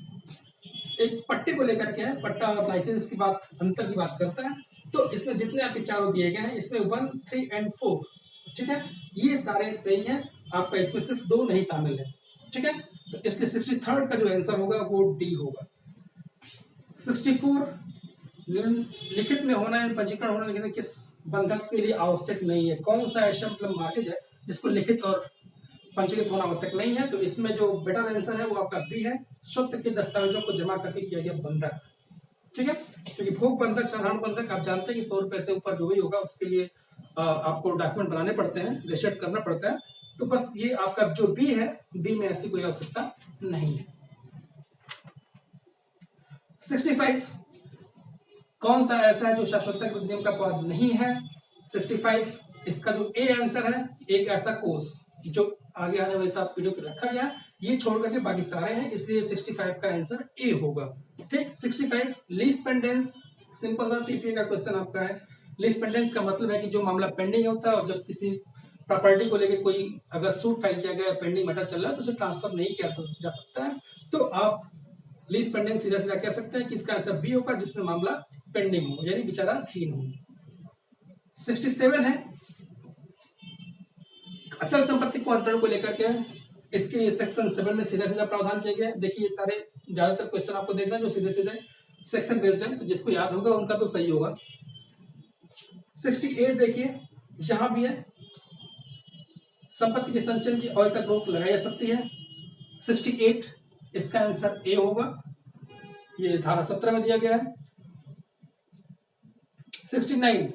एक पट्टे को लेकर के है, पट्टा और लाइसेंस की बात, अंतर की बात करता है। तो इसमें जितने आपके चारों दिए गए हैं इसमें 1, 3 और 4, ठीक है, ये सारे सही हैं, आपका इसमें सिर्फ 2 नहीं शामिल है। ठीक है, तो इसके 63rd का जो आंसर होगा वो डी होगा। 64 लिखित में होना है, पंजीकरण होना, लेकिन किस बंधक के लिए आवश्यक नहीं है। कौन सा ऐसा मतलब मार्गेज है जिसको लिखित और पंजीकृत होना आवश्यक नहीं है। तो इसमें जो बेटर आंसर है वो आपका बी है, स्वत्व के दस्तावेजों को जमा करके किया गया बंधक। ठीक है, क्योंकि भोग बंधक, साधारण बंधक आप जानते हैं कि 100 रुपए से ऊपर जो भी होगा उसके लिए आपको डॉक्यूमेंट बनाने पड़ते हैं, रजिस्टर करना पड़ता है। तो बस ये आपका जो बी है, बी में ऐसी कोई आवश्यकता नहीं है। 65 कौन सा ऐसा है जो शाश्वतता के नियम का अपवाद नहीं है। 65 इसका जो ए आंसर है, एक ऐसा कोर्स जो आगे आने वाले साथ वीडियो पे रखा गया, ये छोड़ करके बाकी सारे हैं, इसलिए 65 का आंसर ए होगा। ठीक, 65 लीज पेंडेंस, सिंपल सा टीपीए का क्वेश्चन आपका है। लीज पेंडेंस का मतलब है कि जो मामला पेंडिंग होता है और जब किसी प्रॉपर्टी को लेकर कोई अगर सूट फाइल किया गया, पेंडिंग मैटर चल रहा है तो उसे ट्रांसफर नहीं किया जा सकता है। तो आप लीज पेंडेंस सीधा सीधा कह सकते हैं कि इसका आंसर बी होगा, जिसमें मामला पेंडिंग हो, यानी विचाराधीन हो। 67 है अचल संपत्ति को अंतरण को लेकर के, इसके सेक्शन 7 में सीधा सीधा प्रावधान किया गया है। देखिए ये सारे ज्यादातर क्वेश्चन आपको देखना है जो सीधे सीधे सेक्शन बेस्ड है, तो जिसको याद होगा उनका तो सही होगा। 68 देखिए यहां भी है, संपत्ति के संचयन की अवधि तक रोक लगाई जा सकती है। 68 इसका आंसर ए होगा, ये धारा 17 में दिया गया है। 69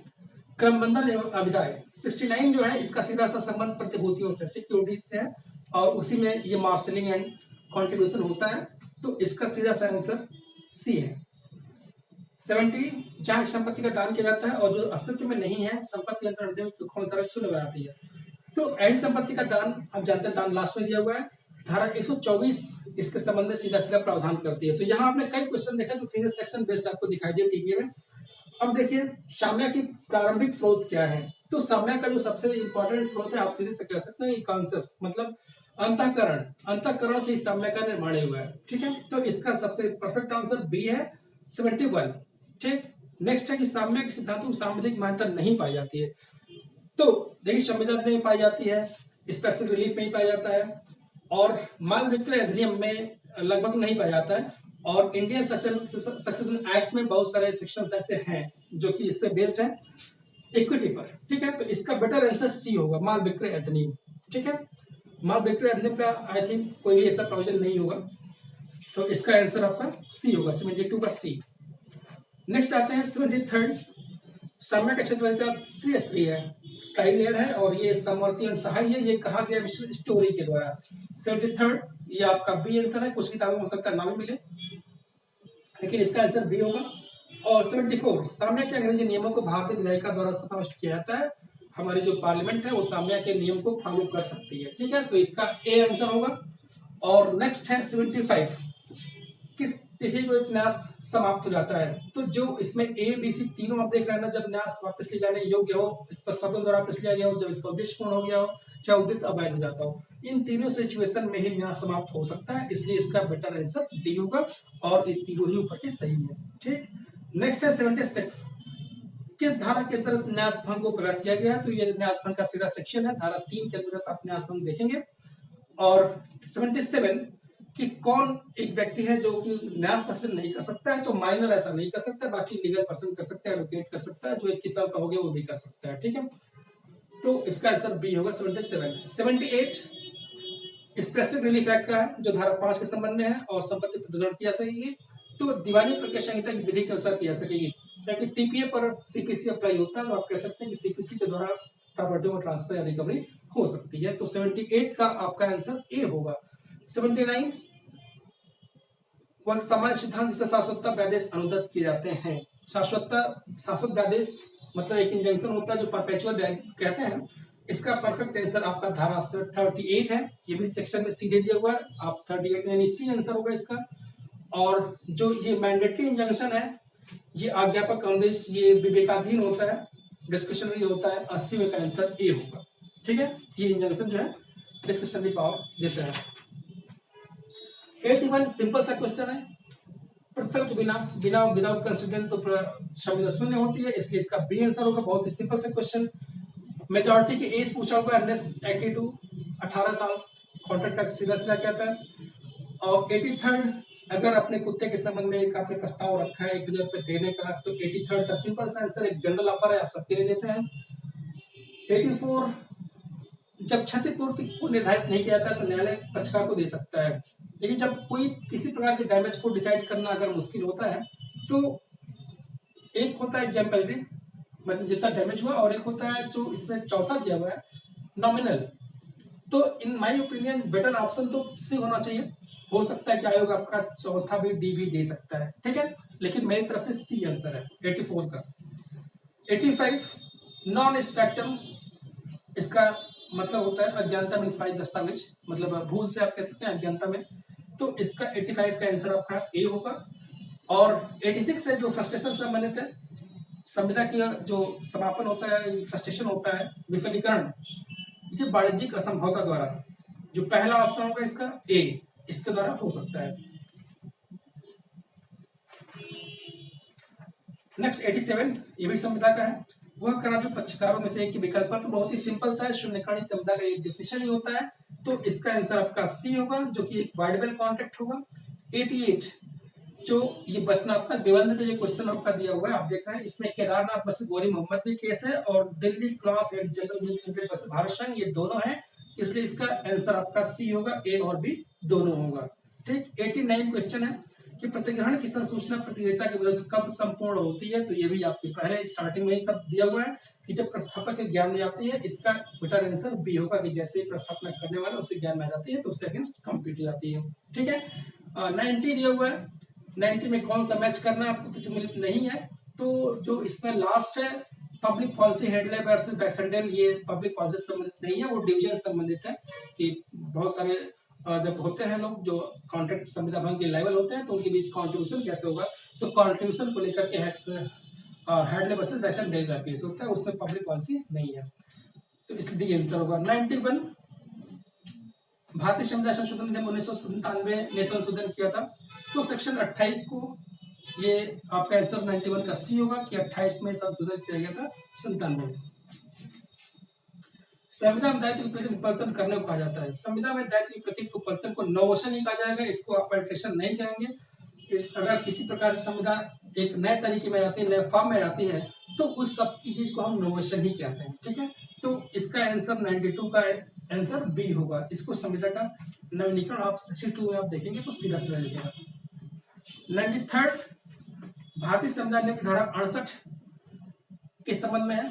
क्रमबंधन एवं अभिदाय। 69 जो है इसका सीधा सा संबंध प्रतिभूतियों से, सिक्योरिटीज से है, और उसी में ये मार्शलिंग एंड कॉन्ट्रीब्यूशन होता है। तो इसका सीधा सा आंसर सी है। 70 जहां संपत्ति का दान किया जाता है और जो अस्तित्व में नहीं है, संपत्ति अंतर अधिनियम शून्य बनाती है। तो ऐसी संपत्ति का दान आप जानते हैं, दान लास्ट में दिया हुआ है। धारा 124 इसके संबंध में सीधा सीधा प्रावधान करती है। तो यहाँ आपने कई क्वेश्चन देखा जो सीधे सेक्शन बेस्ड आपको दिखाई दिया टीवीए में। अब देखिए साम्या की प्रारंभिक स्रोत क्या है। तो साम्या का जो सबसे इंपॉर्टेंट स्रोत है, आप सीधे से कह सकते हैं कॉन्सियस, मतलब अंतःकरण, अंतःकरण से इस साम्या का निर्माण हुआ है। ठीक है, तो इसका सबसे परफेक्ट आंसर बी है 71। ठीक, नेक्स्ट है कि साम्या के सिद्धांतों की सामुदायिक मान्यता नहीं पाई जाती है। तो देखिए संविधान में पाई जाती है, स्पेशल रिलीफ में ही पाया जाता है, और माल विक्रय अधिनियम में लगभग नहीं पाया जाता है, और इंडियन सक्सेशन एक्ट में बहुत सारे सेक्शंस ऐसे हैं जो कि इस पे बेस्ड है इक्विटी पर। ठीक है, तो इसका बेटर आंसर सी होगा, माल विक्रय अधिनियम। ठीक है, माल विक्रय अधिनियम का आई थिंक कोई भी ऐसा प्रोविजन नहीं होगा, तो इसका आंसर आपका सी होगा, 72 का सी। नेक्स्ट आते हैं 73। साम्या का क्षेत्र त्रिस्तरीय है, ट्राइलेयर है, और ये समवर्ती और सहाय है। ये कहा गया मिश्र स्टोरी के द्वारा। 73 ये आपका बी आंसर है। कुछ किताबों में हो सकता है ना भी मिले, लेकिन इसका आंसर बी होगा। और 74 साम्या के अंग्रेजी नियमों को भारतीय विधायिका द्वारा समाविष्ट किया जाता है। हमारी जो पार्लियामेंट है वो साम्या के नियम को फॉलो कर सकती है। ठीक है, तो इसका ए आंसर होगा। और नेक्स्ट है 75, किस तिथि को एक न्यास समाप्त हो जाता है। तो जो इसमें ए बी सी तीनों आप देख रहे हैं ना, जब न्यास वापस ले जाने योग्य हो, इस पर शब्दों द्वारा वापस लिया गया हो, जब इसका उद्देश्य पूर्ण हो गया हो, चाहे उद्देश्य अवैध हो जाता हो, इन तीनों सिचुएशन में ही न्यास समाप्त हो सकता है। इसलिए इसका बेटर आंसर डी होगा, और ये तीनों ही ऊपर के सही है। ठीक, नेक्स्ट है 76, किस धारा के अंतर्गत न्यास भंग को प्रयास किया गया है। तो ये न्यास भंग का सीधा सेक्शन है, धारा 3 के अंतर्गत आप न्यास भंग देखेंगे। और 77 कि कौन एक व्यक्ति है जो कि न्यास हासिल नहीं कर सकता है। तो माइनर ऐसा नहीं कर सकता, बाकी लीगल पर्सन कर सकता है, एडवोकेट कर सकता है, जो 21 साल का हो गया वो भी कर सकता है। ठीक है, तो इसका आंसर बी होगा 77। 78 स्पेसिफिक रिलीफ एक्ट का है, जो धारा 5 के संबंध में है, और संपत्ति प्रदर्शन किया सकेगी तो दीवानी प्रक्रिया संहिता की विधि के अनुसार किया सकेगी। क्योंकि टीपीए पर सीपीसी अप्लाई होता है, तो आप कह सकते हैं कि सीपीसी के द्वारा प्रॉपर्टी में ट्रांसफर या रिकवरी हो सकती है। तो 78 का आपका आंसर ए होगा। 79 वह सामान्य सिद्धांत जिससे शाश्वतता व्यादेश अनुदत्त किए जाते हैं। शाश्वत व्यादेश मतलब एक इंजंक्शन होता है जो परपेचुअल कहते हैं। इसका परफेक्ट आंसर आपका धारा 38 है। ये भी सेक्शन में सीधे दिया हुआ है, आप 38 यानी सी आंसर होगा इसका। और जो ये मैंडेटरी इंजंक्शन है, ये आज्ञापक आदेश, ये विवेकाधीन होता है, डिस्कशनरी होता है। 80 में का आंसर ए होगा। ठीक है, ये इंजंक्शन जो है डिस्कशनरी पावर देता है। 81 सिंपल सा क्वेश्चन है, परफेक्ट बिना विदाउट कंसिडरेंट तो शब्द शून्य होती है, इसलिए इसका बी आंसर होगा। बहुत ही सिंपल सा क्वेश्चन। मेजॉरिटी की एज पूछा हुआ है, 82 18 साल, कॉन्ट्रैक्ट का सीधा सीधा कहता है। और 83 अगर अपने कुत्ते के संबंध में एक आपने प्रस्ताव रखा है 1000 रुपए देने का, तो 83 का सिंपल सा आंसर एक जनरल ऑफर है, आप सबके लिए देते हैं। 84 जब क्षतिपूर्ति को निर्धारित नहीं किया जाता तो न्यायालय पक्षकार को दे सकता है, लेकिन जब कोई किसी प्रकार के डैमेज को डिसाइड करना अगर मुश्किल होता है तो एक होता है एग्जाम्पलरी, मतलब जितना डैमेज हुआ, और एक होता है जो इसमें चौथा दिया हुआ है नॉमिनल। तो in my opinion better option तो सी होना चाहिए। हो सकता है कि आयोग आपका चौथा भी डी भी दे सकता है, ठीक है, लेकिन मेरी तरफ से सी आंसर है 84 का। 85 नॉन स्पेक्ट्रम, इसका मतलब होता है अज्ञानता में निष्पादित दस्तावेज, मतलब भूल से आप कह सकते हैं अज्ञानता में। तो इसका 85 का आंसर आपका ए होगा। और 86 है जो फ्रस्ट्रेशन से संबंधित है, संविदा का जो समापन होता है, फ्रस्ट्रेशन होता है, विफलीकरण, इसे वाणिज्यिक असंभवता द्वारा, जो पहला ऑप्शन होगा इसका ए, इसके द्वारा हो सकता है। नेक्स्ट 87 ये भी संविदा का है, वह करा जो पक्षकारों में से एक विकल्प पर, तो बहुत ही सिंपल सा है, शून्यकाणी संविदा का एक डिफिनेशन ही होता है। तो इसका आंसर आपका सी होगा, जो कि एक वाइडेबल कॉन्ट्रैक्ट होगा। 88 जो ये बसनात्मक निबंध पे जो क्वेश्चन आपका दिया हुआ है, आप देख रहे हैं इसमें केदारनाथ बस गौरी मोहम्मद भी केस है, और Delhi cloth and general mills limited बस भारत संघ, ये दोनों है, इसलिए इसका आंसर आपका सी होगा, ए और बी दोनों होगा। ठीक, 89 क्वेश्चन है कि प्रतिग्रहण की संसूचना प्रतियोगिता के विरुद्ध कब संपूर्ण होती है। तो ये भी आपके पहले स्टार्टिंग में ही सब दिया हुआ है कि जब प्रस्थापक के ज्ञान में जाती है। इसका बेटर आंसर बी होगा कि जैसे ही प्रस्थापना करने वाला उसे ज्ञान में जाती है तो उससे अगेंस्ट कम्पीट जाती है। ठीक है, 90 दिया हुआ है 90 में कौन सा मैच करना है आपको कुछ मिल नहीं है। तो जो इसमें लास्ट है public policy Hadlee versus Baxendale, ये पब्लिक पॉलिसी से संबंधित नहीं है, वो डिवीजन से संबंधित है कि बहुत सारे जब होते हैं लोग जो कॉन्ट्रैक्ट संविदा भंग के लेवल होते हैं तो उनके बीच कॉन्ट्रीब्यूशन कैसे होगा, तो कॉन्ट्रीब्यूशन को लेकर के हेडले वर्सेस बैक्सेंडल का केस होता है, उसमें पब्लिक पॉलिसी नहीं है, तो इसलिए डी आंसर होगा। 91 भारतीय संविधान संशोधन अधिनियम 1997 ने संशोधन किया था, तो सेक्शन 28 को, ये आपका आंसर 91 का सी होगा कि 28 में संशोधन किया गया था 97 में। संविदा में दायित्व की प्रकृति परिवर्तन करने को कहा जाता है। संविदा में दायित्व की प्रकृति को परिवर्तन को नोवेशन नहीं कहा जाएगा, इसको आप अल्टरेशन नहीं कहेंगे। अगर किसी प्रकार से संविदा एक नए तरीके में आती है, नए फॉर्म में आती है, तो उस सब की चीज को हम नोवेशन ही कहते हैं, ठीक है। तो इसका आंसर 92 का आंसर बी होगा। इसको संविदा का नवीनीकरण आप सेक्शन 2 में आप देखेंगे तो सीधा सीधा लिखेगा। 93 भारतीय संविधान नियम की धारा 68 के संबंध में है।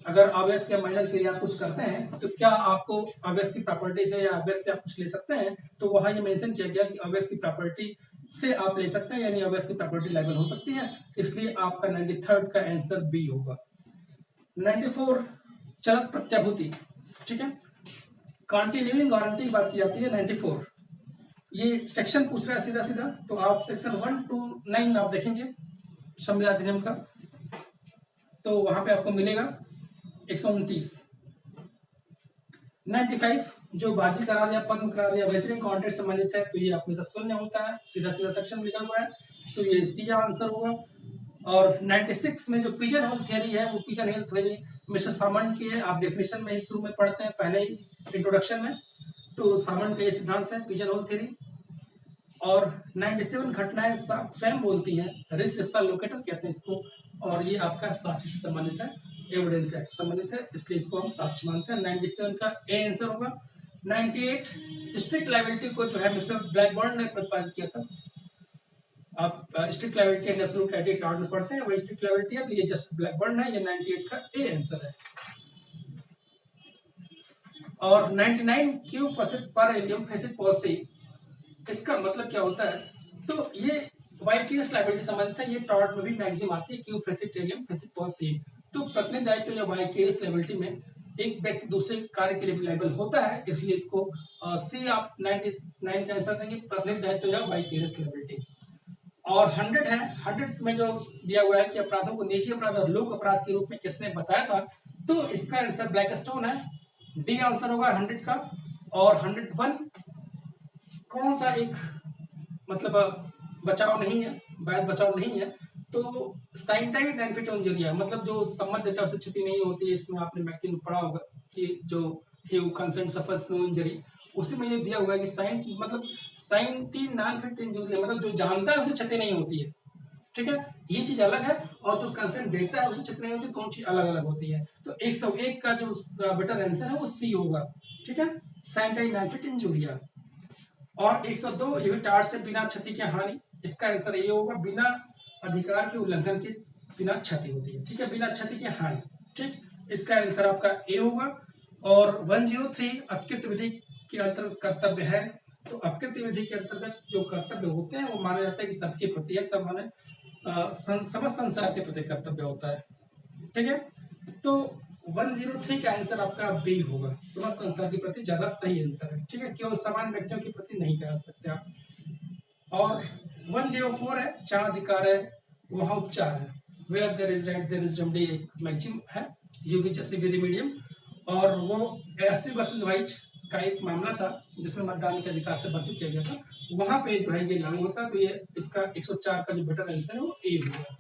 अगर ऑब्वियस या माइनर के लिए आप कुछ करते हैं तो क्या आपको ऑब्वियस की प्रॉपर्टी से या ऑब्वियस से आप कुछ ले सकते हैं, तो वहां ये मेंशन किया गया कि ऑब्वियस की प्रॉपर्टी से आप ले सकते हैं, यानी ऑब्वियस की प्रॉपर्टी लायबल हो सकती है, इसलिए आपका 93 का आंसर बी होगा। 94 चलत प्रत्याभूति, ठीक है, कंटिन्यूइंग गारंटी की बात की जाती है। 94 ये सेक्शन पूछ रहा है सीधा सीधा, तो आप सेक्शन 1 to 9 आप देखेंगे संविदा अधिनियम का, तो वहां पे आपको मिलेगा 129। 95 जो बाजी करार या पद्म करार या वेचरिंग कॉन्ट्रैक्ट संबंधित है, तो ये आप में से शून्य होता है, सीधा सीधा सेक्शन लिखा हुआ है, तो ये सी आंसर होगा। और 96 में जो पिजन होल थ्योरी है, वो पिजन होल थ्योरी मिस्टर सामंत की है, आप डेफिनेशन में ही शुरू में पढ़ते हैं, पहले ही इंट्रोडक्शन में, तो सामंत का ये सिद्धांत है पिजन होल थ्योरी। और 97 घटनाएं स्वयं बोलती हैं, रिस्क इप्सा लोकेटर कहते हैं इसको, और ये आपका साक्षी से संबंधित है, एविडेंस एक्ट संबंधित है, इसलिए इसको हम साक्ष्य मानते हैं। 97 का ए आंसर होगा। 98 स्ट्रिक्ट लायबिलिटी को जो है मिस्टर ब्लैकबर्न ने प्रतिपादित किया था। आप strict liability and absolute liability toured में पढ़ते हैं, वही स्ट्रिक्ट लायबिलिटी है, तो ये जस्ट ब्लैकबर्न है, ये 98 का ए आंसर है। और 99 क्यू फैसेट पर एलियम फैसेट पॉलिसी, इसका मतलब क्या होता है, तो ये वाइकेरियस लायबिलिटी संबंधित है, ये टॉर्ड में भी मैक्सिम आती है, Q facet allium facet policy. तो प्रतिनिधि दायित्व या वाइकेरियस लायबिलिटी में एक व्यक्ति दूसरे कार्य के लिए भी लायबल होता है, इसलिए इसको सी आप 99 का आंसर देंगे, प्रतिनिधि दायित्व या वाइकेरियस लायबिलिटी। और 100 है, 100 में जो दिया हुआ है कि अपराधों को निजी अपराध और लोक अपराध के रूप में किसने बताया था, तो इसका आंसर ब्लैकस्टोन है, डी आंसर होगा 100 का। और 101 कौन सा एक मतलब बचाव नहीं है, वैध बचाव नहीं है, तो साइंटाइड एम्फिटोंजुरिया, मतलब जो संबंध डेटा से छुट्टी नहीं होती है, इसमें आपने मैगजीन में पढ़ा होगा कि जो ही कंसर्न सफर्स नो इंजरी, उसी में ये दिया हुआ है कि साइन मतलब साइंटिन नॉन फिट इंजुरिया, मतलब जो जानता है उसे क्षति नहीं होती है, ठीक है, ये चीज अलग है, और जो कंसर्न देता है उसे क्षति नहीं होती, दोनों चीज अलग अलग होती है। तो 101 का जो बेटर आंसर है वो सी होगा, ठीक है, साइंटाइन नॉन फिट इंजुरिया। और 102 ये भी टार्ट से बिना क्षति की हानि, इसका आंसर ये होगा, बिना अधिकार के उल्लंघन के बिना क्षति होती है, ठीक है, बिना क्षति की हानि, ठीक, इसका आंसर आपका ए होगा। और 103 अपकृत विधि के अंतर्गत कर्तव्य है, तो अपकृत विधि के अंतर्गत जो कर्तव्य होते हैं वो माना जाता है कि सबके प्रति है, समान समस्त संसार के प्रति कर्तव्य होता है, ठीक है। तो 103 का आंसर आपका बी होगा, समस्त संसार के प्रति ज्यादा सही आंसर है, ठीक है, केवल समान व्यक्तियों के प्रति नहीं कह सकते आप। और 104 है, जहां अधिकार है वहां उपचार है, where there is right there is remedy, एक मैक्सिम है, यूबीएससी मीडियम, और वो एससी वर्सेस वाइट का एक मामला था जिसमें मतदान के अधिकार से वंचित किया गया था, वहां पे जो है ये लागू होता है, तो ये इसका 104 का जो बेटर आंसर है वो ए होगा।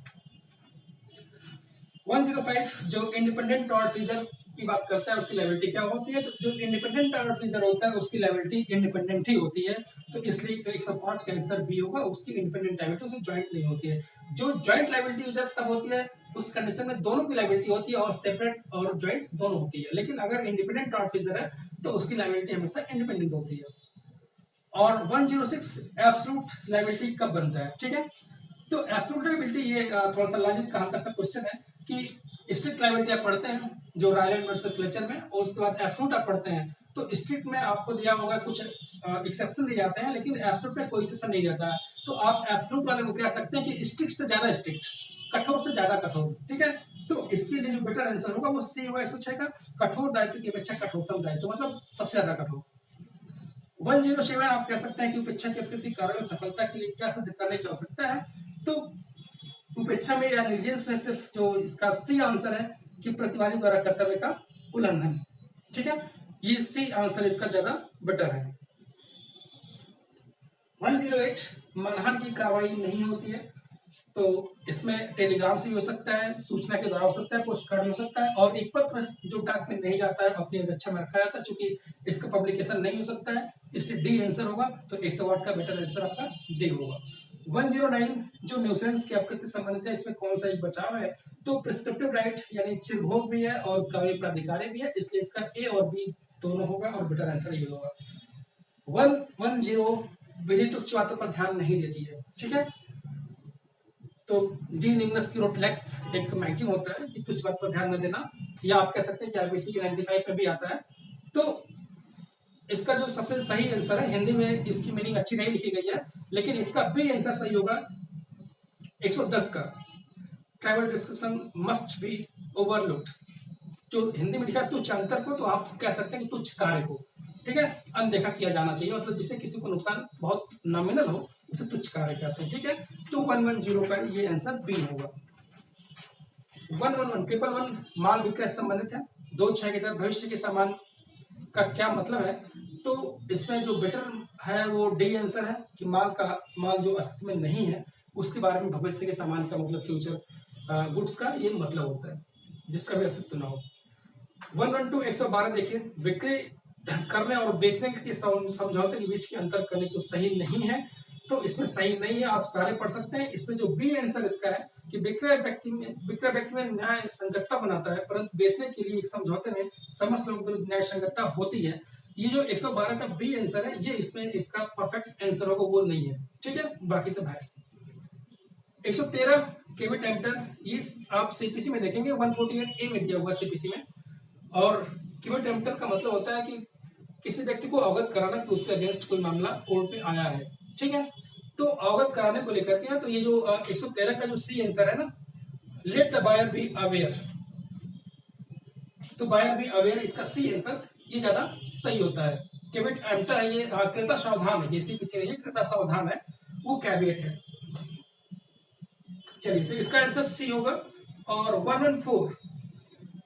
105 जो इंडिपेंडेंट टॉर्टफिजर की बात करता है उसकी लायबिलिटी क्या होती है, तो जो इंडिपेंडेंट टॉर्टफिजर होता है उसकी लायबिलिटी इंडिपेंडेंट ही होती है, तो इसलिए 105 का आंसर बी होगा, उसकी इंडिपेंडेंट लायबिलिटी उसे ज्वाइंट नहीं होती है। जो ज्वाइंट लायबिलिटी तब होती है उस कंडीशन में दोनों की लायबिलिटी होती है, और सेपरेट और ज्वाइंट दोनों होती है, लेकिन अगर इंडिपेंडेंट टॉर्टफिजर है तो उसकी लायबिलिटी हमेशा इंडिपेंडेंट होती है। और 106 एब्सोल्यूट लायबिलिटी कब बनता है, ठीक है, तो एब्सोल्यूट लायबिलिटी ये थोड़ा सा लॉजिक कहां का क्वेश्चन है कि स्ट्रिक्ट लायबिलिटी आप पढ़ते हैं जो रायलेट वर्सेस फ्लेचर में, और उसके बाद एब्सोल्यूट आप पढ़ते हैं, तो स्ट्रिक्ट में आपको दिया होगा कुछ एक्सेप्शन दिए जाते हैं, लेकिन एब्सोल्यूट में कोई एक्सेप्शन नहीं रहता है। तो आप एब्सोल्यूट वाले को कह सकते हैं कि स्ट्रिक्ट से ज्यादा स्ट्रिक्ट, कठोर से ज्यादा कठोर, ठीक है। तो इसके लिए जो बेटर आंसर होगा वो सी होगा 106 का, कठोर दायित्व की अपेक्षा कठोरतम दायित्व, मतलब सबसे ज्यादा कठोर। 107 आप कह सकते हैं कि उपेक्षा की प्रकृति कार्य सफलता के लिए क्या सिद्ध करने की आवश्यकता है। तो उपेक्षा में या निर्जेश में सिर्फ जो इसका सी आंसर है कि प्रतिवादी द्वारा कर्तव्य का उल्लंघन, ठीक है, ये सी आंसर इसका ज्यादा बेटर है। 108 मानहानि की कार्रवाई नहीं होती है, तो इसमें टेलीग्राम से भी हो सकता है, सूचना के द्वारा हो सकता है, पोस्ट कार्ड हो सकता है, और एक पत्र जो डाक में नहीं जाता है अपनी अपेक्षा में रखा जाता है, चूंकि इसका पब्लिकेशन नहीं हो सकता है, इसलिए डी आंसर होगा। तो 108 का बेटर आंसर आपका डी होगा। 109 जो न्यूसेंस की आकृति संबंधित है, इसमें कौन सा एक बचाव है, तो प्रिस्क्रिप्टिव राइट यानी चिरभोग भी है और कार्य प्राधिकारी भी है, इसलिए इसका ए और बी दोनों होगा और बेटर आंसर ये होगा। 110 विधि तुच्छ बातों पर ध्यान नहीं देती है, ठीक है। तो डी निम्नस की रोटलेक्स एक मैगजीन होता है कि तुच्छ बात पर ध्यान न देना, या आप कह सकते हैं कि आईबीसी के 95 पे भी आता है। तो इसका जो सबसे सही आंसर है, हिंदी में इसकी मीनिंग अच्छी नहीं लिखी गई है, लेकिन इसका बी आंसर सही होगा 110 का, travel description must be overlooked. जो हिंदी में लिखा है तुच्छ अंतर को, तो आप कह सकते हैं कि तुच्छ कार्य को, ठीक है, अनदेखा किया जाना चाहिए, मतलब जिससे किसी को नुकसान बहुत नॉमिनल हो उसे तुच्छ कार्य कहते हैं, ठीक है। तो 110 का ये आंसर बी होगा। 111 ट्रिपल वन माल विक्रय से संबंधित है। 2/6 के तहत भविष्य के सामान का क्या मतलब है, तो इसमें जो बेटर है वो डी आंसर है कि माल जो अस्तित्व में नहीं है उसके बारे में भविष्य के सामान का मतलब फ्यूचर गुड्स का ये मतलब होता है, जिसका भी अस्तित्व ना हो। 112 112 देखिए, विक्रय करने और बेचने के समझौते के बीच के अंतर करने को सही नहीं है, तो इसमें सही नहीं है, आप सारे पढ़ सकते हैं। इसमें जो बी आंसर इसका है कि विक्रय व्यक्ति में न्याय संगतता बनाता है, परंतु बेचने के लिए एक समझौते में समस्त लोगों के न्याय संगतता होती है। ये जो 112 का बी आंसर है, ये इसमें इसका परफेक्ट आंसर होगा, वो नहीं है, ठीक है, बाकी सब है। 113 केवी टेम्पटर, ये आप सीपीसी में देखेंगे 148 ए में दिया हुआ सीपीसी में, और केवी टेम्पटर का मतलब होता है कि किसी व्यक्ति को अवगत कराना कि उसके अगेंस्ट कोई मामला कोर्ट में आया है, ठीक है। तो अवगत कराने को लेकर के, तो ये जो 113 का जो सी आंसर है ना, let the buyer be aware, तो बायर बी अवेयर इसका सी आंसर ये ज्यादा सही होता है। कैविट एम्प्टर है ये, क्रेता सावधान है, जैसे किसी ने ये क्रेता सावधान है वो कैविएट है। चलिए, तो इसका आंसर सी होगा। और 114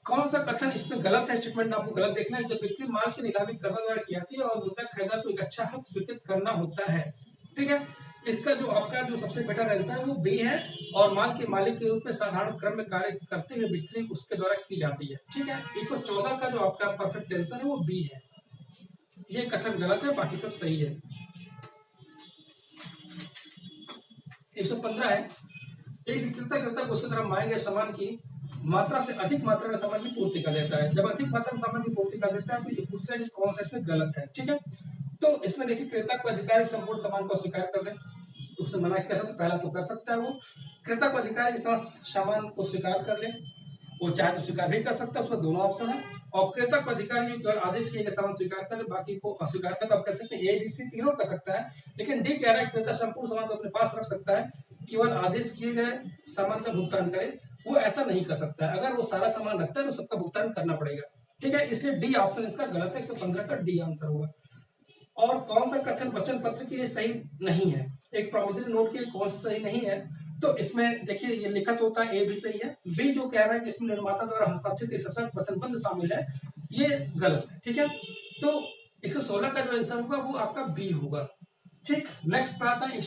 कौन सा कथन इसमें गलत है, स्टेटमेंट आपको गलत देखना है। जब बिक्री माल की नीलामी कर्ता द्वारा की जाती है और मुद्दा खरीदार को एक अच्छा हक स्वीकृत करना होता है, ठीक है। इसका जो आपका जो सबसे बेटर आंसर है वो बी है, और माल के मालिक के रूप में साधारण क्रम में कार्य करते हुए बिक्री उसके द्वारा की जाती है, ठीक है। 114 का जो आपका परफेक्ट आंसर है वो बी है, ये कथन गलत है, बाकी सब सही है। 115 है, एक विक्रेता क्रेता को उसके तरफ मांगे गए सामान की मात्रा से अधिक मात्रा में सामान की पूर्ति कर देता है। जब अधिक मात्रा में सामान की पूर्ति कर देता है तो ये पूछ रहा है कि कौन सा इसमें गलत है, ठीक है। तो इसमें देखिए, क्रेता को अधिकार है संपूर्ण सामान को स्वीकार कर ले, तो उसने मना किया था, तो पहला तो कर सकता है वो। क्रेता को अधिकार है कि समस्त सामान को स्वीकार कर ले, वो चाहे तो स्वीकार भी कर सकता है, उसका दोनों ऑप्शन है। और क्रेता को अधिकार है केवल आदेश किए गए सामान स्वीकार कर ले, बाकी को अस्वीकार कर, तो आप कह सकते हैं ए बी सी तीनों कर सकता है। लेकिन डी कह रहा है क्रेता संपूर्ण सामान को अपने पास रख सकता है, केवल आदेश किए गए सामान का भुगतान करे, वो ऐसा नहीं कर सकता है। अगर वो सारा सामान रखता है तो सबका भुगतान करना पड़ेगा, ठीक है। इसलिए डी ऑप्शन इसका गलत है, 115 का डी आंसर होगा। और कौन सा कथन वचन पत्र के लिए सही नहीं है, एक प्रोमिसरी नोट के लिए कौन सा सही नहीं है, तो इसमें देखिए ये लिखित होता है, ए भी सही है। बी जो कह रहा है कि इसमें निर्माता द्वारा हस्ताक्षरित एक सशर्त वचनबंध शामिल है, ये गलत है, ठीक है। तो 116 का जो आंसर होगा वो आपका बी होगा, ठीक। नेक्स्ट पे आता है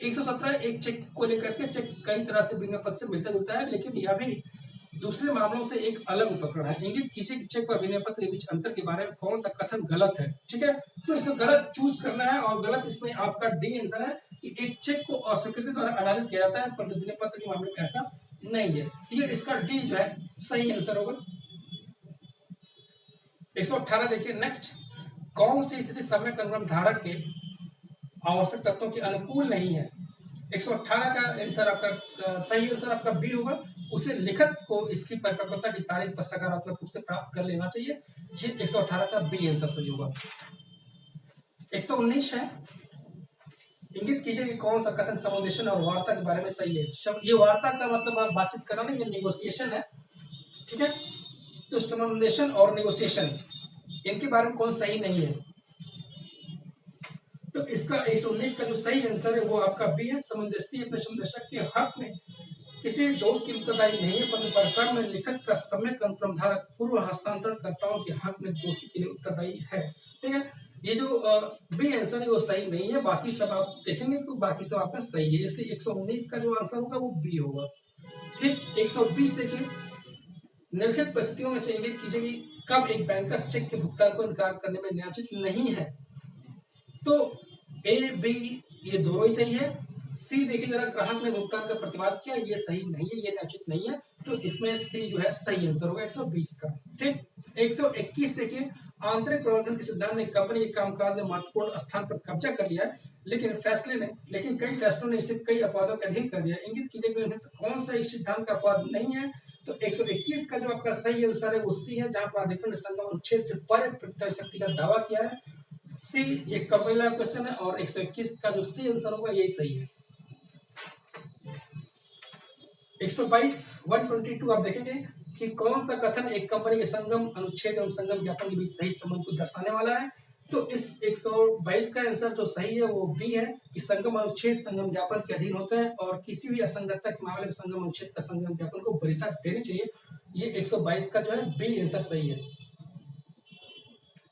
117 एक चेक को लेकर के, चेक कई तरह से विज्ञापन पत्र से मिलता जुलता है, लेकिन यह भी दूसरे मामलों से एक अलग उपकरण है। इंगित कीजिए कि चेक और विनय पत्र के बीच अंतर के बारे में कौन सा कथन गलत है, ठीक है। तो इसमें गलत चूज करना है, और गलत इसमें आपका डी आंसर है कि एक चेक को अस्वीकृति द्वारा अनादित किया जाता है, पर विनय पत्र के मामले में ऐसा नहीं है। ये इसका डी जो है सही आंसर होगा। 118 देखिए, नेक्स्ट, कौन सी स्थिति समय अनुक्रम धारक के आवश्यक तत्वों के अनुकूल नहीं है। 118 का आंसर आपका सही आंसर आपका बी होगा। उसे लिखत को इसकी परिपक्वता की तारीख सकारात्मक रूप से प्राप्त कर लेना चाहिए, ये 118 का बी आंसर सही होगा। 119 है, इंगित कीजिए कि कौन सा कथन समुदेशन और वार्ता के बारे में सही है। ये वार्ता का मतलब बातचीत करना नहीं, ये नेगोशिएशन है, ठीक है। तो समुदेशन और नेगोशिएशन इनके बारे में कौन सही नहीं है, तो इसका 119 का जो सही आंसर है वो आपका बी है। समुदेशी अपने समुदेशक के हक में किसी भी दोष की उत्तरदायी नहीं है, परंतु परफॉर्म में लिखत का सम्यक अनुक्रम धारक पूर्व हस्तांतरण कर्ताओं के हक में दोषी के लिए उत्तरदायी है, ठीक है। ये जो बी आंसर है वो सही नहीं है, बाकी सब आप देखेंगे तो बाकी सब आपका सही है, इसलिए 119 का जो आंसर होगा वो बी होगा, ठीक। 120 देखिए, निम्नलिखित परिस्थितियों में से इंगित कीजिए कि कब एक बैंकर चेक के भुगतान को इनकार करने में न्यायोचित नहीं है। तो ए बी ये दोनों ही सही है। सी देखिए जरा, ग्राहक ने भुगतान का प्रतिवाद किया, ये सही नहीं है, ये न्यायोचित नहीं है, तो इसमें सी जो है सही आंसर होगा 120 का, ठीक। 121 देखिए, आंतरिक प्रबंधन के सिद्धांत ने कंपनी के कामकाज में महत्वपूर्ण स्थान पर कब्जा कर लिया है, लेकिन कई फैसलों ने इसे कई अपवादों के अधीन कर दिया। इंगित कीजिए कि इनमें से कौन सा इस सिद्धांत का अपवाद नहीं है। तो 121 का जो आपका सही आंसर है वो सी है, जहां प्राधिकरण ने संगम अनुच्छेद से परे प्रत्यय शक्ति का दावा किया है। सी ये कंपनी लाइन क्वेश्चन है, और 121 का जो सी आंसर होगा यही सही है। 122 आप देखेंगे कि कौन सा कथन एक कंपनी के संगम अनुच्छेद एवं संगम ज्ञापन के बीच सही संबंध को दर्शाने वाला है। तो इस 122 का आंसर जो सही है वो बी है कि संगम अनुच्छेद संगम ज्ञापन के अधीन होते हैं, और किसी भी असंगतता के मामले में संगम अनुच्छेद का संगम ज्ञापन को वरीयता देनी चाहिए। ये 122 का जो है बी आंसर सही है।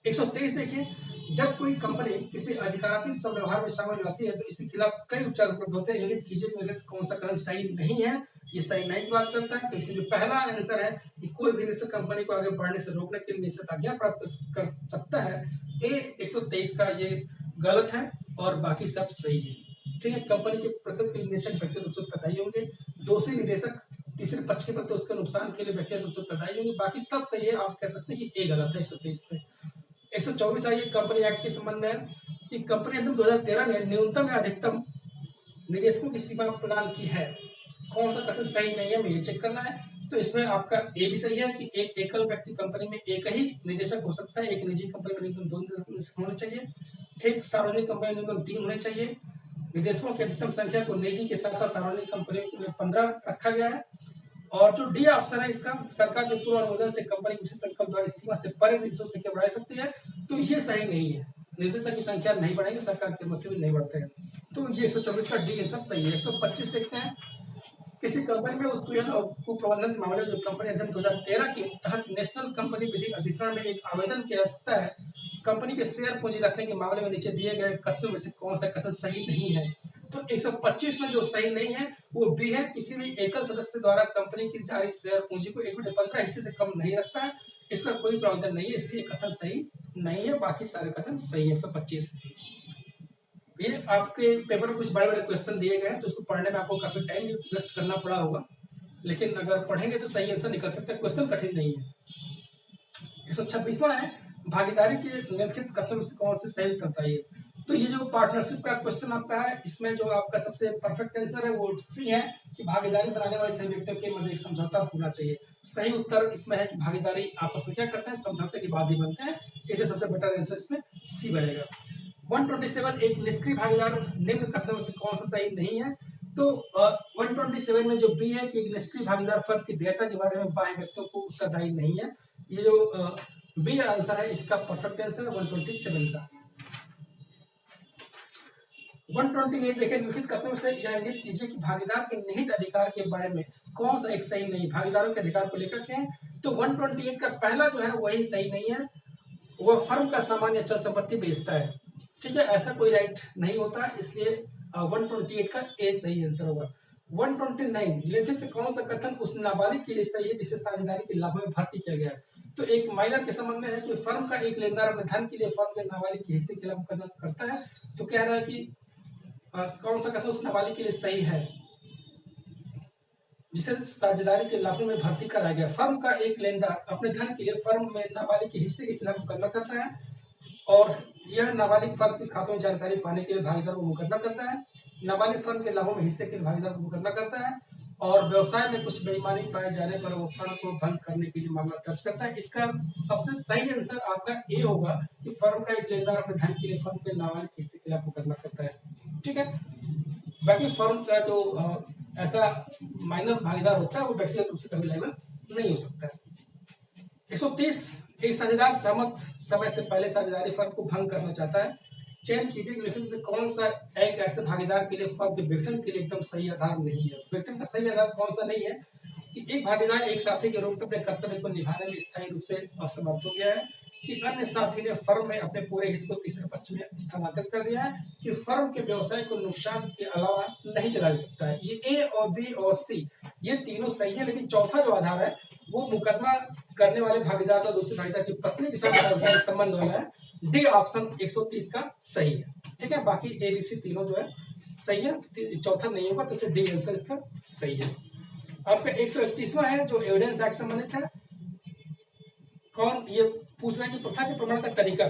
123 देखिए, जब कोई कंपनी किसी अधिकाराधीन संव्यवहार में शामिल होती है तो इसके खिलाफ कई उपचार उपलब्ध होते हैं। इंगित कीजिए कि कौन सा कथन सही नहीं है। ये सही नहीं की बात करता है, तो इससे जो पहला आंसर है कि कोई भी निश्चित कंपनी को आगे बढ़ने से रोकने के लिए निश्चित आज्ञा प्राप्त कर सकता है, ये 123 का ये गलत है, और बाकी सब सही है, ठीक है। कंपनी के प्रति के निदेशक व्यक्तिगत रूप से उत्तरदायी होंगे, दोषी निदेशक तीसरे पक्ष के प्रति उसके नुकसान के लिए व्यक्तिगत रूप से उत्तरदायी होंगे, बाकी सब सही है। आप कह सकते हैं कि ए गलत है 123 में। 124 आइए कंपनी एक्ट के संबंध में कि कंपनी अधिनियम 2013 ने न्यूनतम या अधिकतम निवेशकों की सीमा प्रदान की है। कौन सा कथन सही नहीं है, हमें ये चेक करना है। तो इसमें आपका ए भी सही है कि एक एकल व्यक्ति कंपनी में एक ही निदेशक हो सकता है, एक निजी कंपनी में न्यूनतम 2 निदेशक होने चाहिए, ठीक। सार्वजनिक कंपनी में न्यूनतम 3 होने चाहिए। निदेशकों की अधिकतम संख्या को निजी के साथ साथ सार्वजनिक कंपनियों में 15 रखा गया है। और जो डी ऑप्शन है इसका, सरकार के पूर्व अनुमोदन से कंपनी विशेष संकल्प द्वारा सीमा से परे निदेशकों की संख्या बढ़ाई सकती है, तो ये सही नहीं है। निदेशक की संख्या नहीं बढ़ेगी, सरकार की अनुमति से भी नहीं बढ़ते हैं, तो ये 124 का डी आंसर सही है। 125 देखते हैं, किसी कंपनी में उत्पीड़न और कुप्रबंधन के मामले में जो कंपनी अधिनियम 2013 के तहत नेशनल कंपनी विधि अधिकरण में एक आवेदन की आवश्यकता है, कंपनी के शेयर पूंजी रखने के मामले में नीचे दिए गए कथनों में से कौन सा कथन सही नहीं है। तो 125 में जो सही नहीं है वो बी है, किसी भी एकल सदस्य द्वारा कंपनी की जारी शेयर पूंजी को 1/15 हिस्से से कम नहीं रखता है, इसका कोई प्रावधान नहीं है, इसलिए कथन सही नहीं है, बाकी सारे कथन सही है। 125 ये आपके पेपर में कुछ बड़े बड़े क्वेश्चन दिए गए हैं, तो उसको पढ़ने में आपको काफी टाइम वेस्ट करना पड़ा होगा, लेकिन अगर पढ़ेंगे तो सही आंसर निकल सकता है, क्वेश्चन कठिन नहीं है। 126वां है, भागीदारी के निम्नलिखित कथनों में से कौन से सही उत्तर बताइए। तो ये जो पार्टनरशिप का क्वेश्चन आता है, इसमें जो आपका सबसे परफेक्ट आंसर है वो सी है कि भागीदारी बनाने वाले सभी व्यक्तियों के मध्य एक समझौता होना चाहिए। सही उत्तर इसमें है कि भागीदारी आपस में क्या करते हैं, समझौते के बाद ही बनते हैं, इसे सबसे बेटर आंसर इसमें सी बनेगा। 127 एक निष्क्रिय भागीदार निम्न कथनों में से कौन सा सही नहीं है। तो 127 में जो बी है कि एक निष्क्रिय भागीदार फर्म की देयता के बारे में बाह्य व्यक्तियों को उत्तरदायी नहीं है, ये जो बी आंसर है इसका परफेक्ट आंसर है 127 का। 128 देखिए, निम्नलिखित कथनों से यह इंगित कीजिए कि भागीदार के निहित अधिकार के बारे में कौन सा एक सही नहीं, भागीदारों के अधिकार को लेकर के है। तो 128 का पहला जो है वही सही नहीं है, वह फर्म का सामान्य अचल संपत्ति बेचता है, ठीक है, ऐसा कोई राइट नहीं होता, इसलिए 128 का ए सही आंसर होगा। 129 निम्नलिखित से कौन सा कथन उस नाबालिग के लिए सही है जिसे साझेदारी के लाभ में भर्ती किया गया है। तो एक माइनर के संबंध में है कि फर्म का एक लेनदार अपने धन के लिए फर्म के नाबालिग के हिस्से के लाभ करता है, तो कह रहा है कि कौन सा कथन उस नाबालिग के लिए सही है जिसे साझेदारी के लाभों में भर्ती कराया गया। फर्म का एक लेनदार अपने धन के लिए फर्म में नाबालिग के हिस्से के खिलाफ मुकदमा करता है, और यह नाबालिग फर्म के खातों में जानकारी पाने के लिए भागीदार को मुकदमा करता है, नाबालिग फर्म के लाभों में हिस्से के लिए भागीदार को मुकदमा करता है, और व्यवसाय में कुछ बेईमानी पाए जाने पर वो फर्म को भंग करने के लिए मामला दर्ज करता है। इसका सबसे सही आंसर आपका ए होगा कि फर्म का एक लेनदार अपने धन के लिए फर्म के नाबालिग हिस्से के खिलाफ मुकदमा करता है, ठीक है। बाकी फर्म का जो ऐसा माइनर भागीदार होता है वो व्यक्तिगत रूप से कभी लायबल नहीं हो सकता है। 130 एक साझेदार सहमत समय से पहले साझेदारी फर्म को भंग करना चाहता है। चयन कीजिए कि निम्नलिखित में से कौन सा एक ऐसे भागीदार के लिए फर्म के विघटन के लिए एकदम सही आधार नहीं है। विघटन का सही आधार कौन सा नहीं है कि एक भागीदार एक साथी के रूप में अपने कर्तव्य को निभाने में स्थायी रूप से असमर्थ हो गया है, कि अन्य साथी ने फर्म में अपने पूरे हित को तीसरे पक्ष में स्थानांतरित कर दिया है, कि फर्म के व्यवसाय को नुकसान के अलावा नहीं चला जा सकता है। ये ए और बी और सी ये तीनों सही है, लेकिन चौथा जो आधार है वो मुकदमा करने वाले भागीदार और दूसरे भागीदार की पत्नी के साथ संबंध वाला है। डी ऑप्शन 130 का सही है, ठीक है। बाकी ए बी सी तीनों जो है सही है, चौथा नहीं होगा, तो डी आंसर इसका सही है। आपका 131वां है जो एविडेंस एक्ट संबंधित है। कौन ये पूछ रहा है कि प्रथा के प्रमाण का तरीका,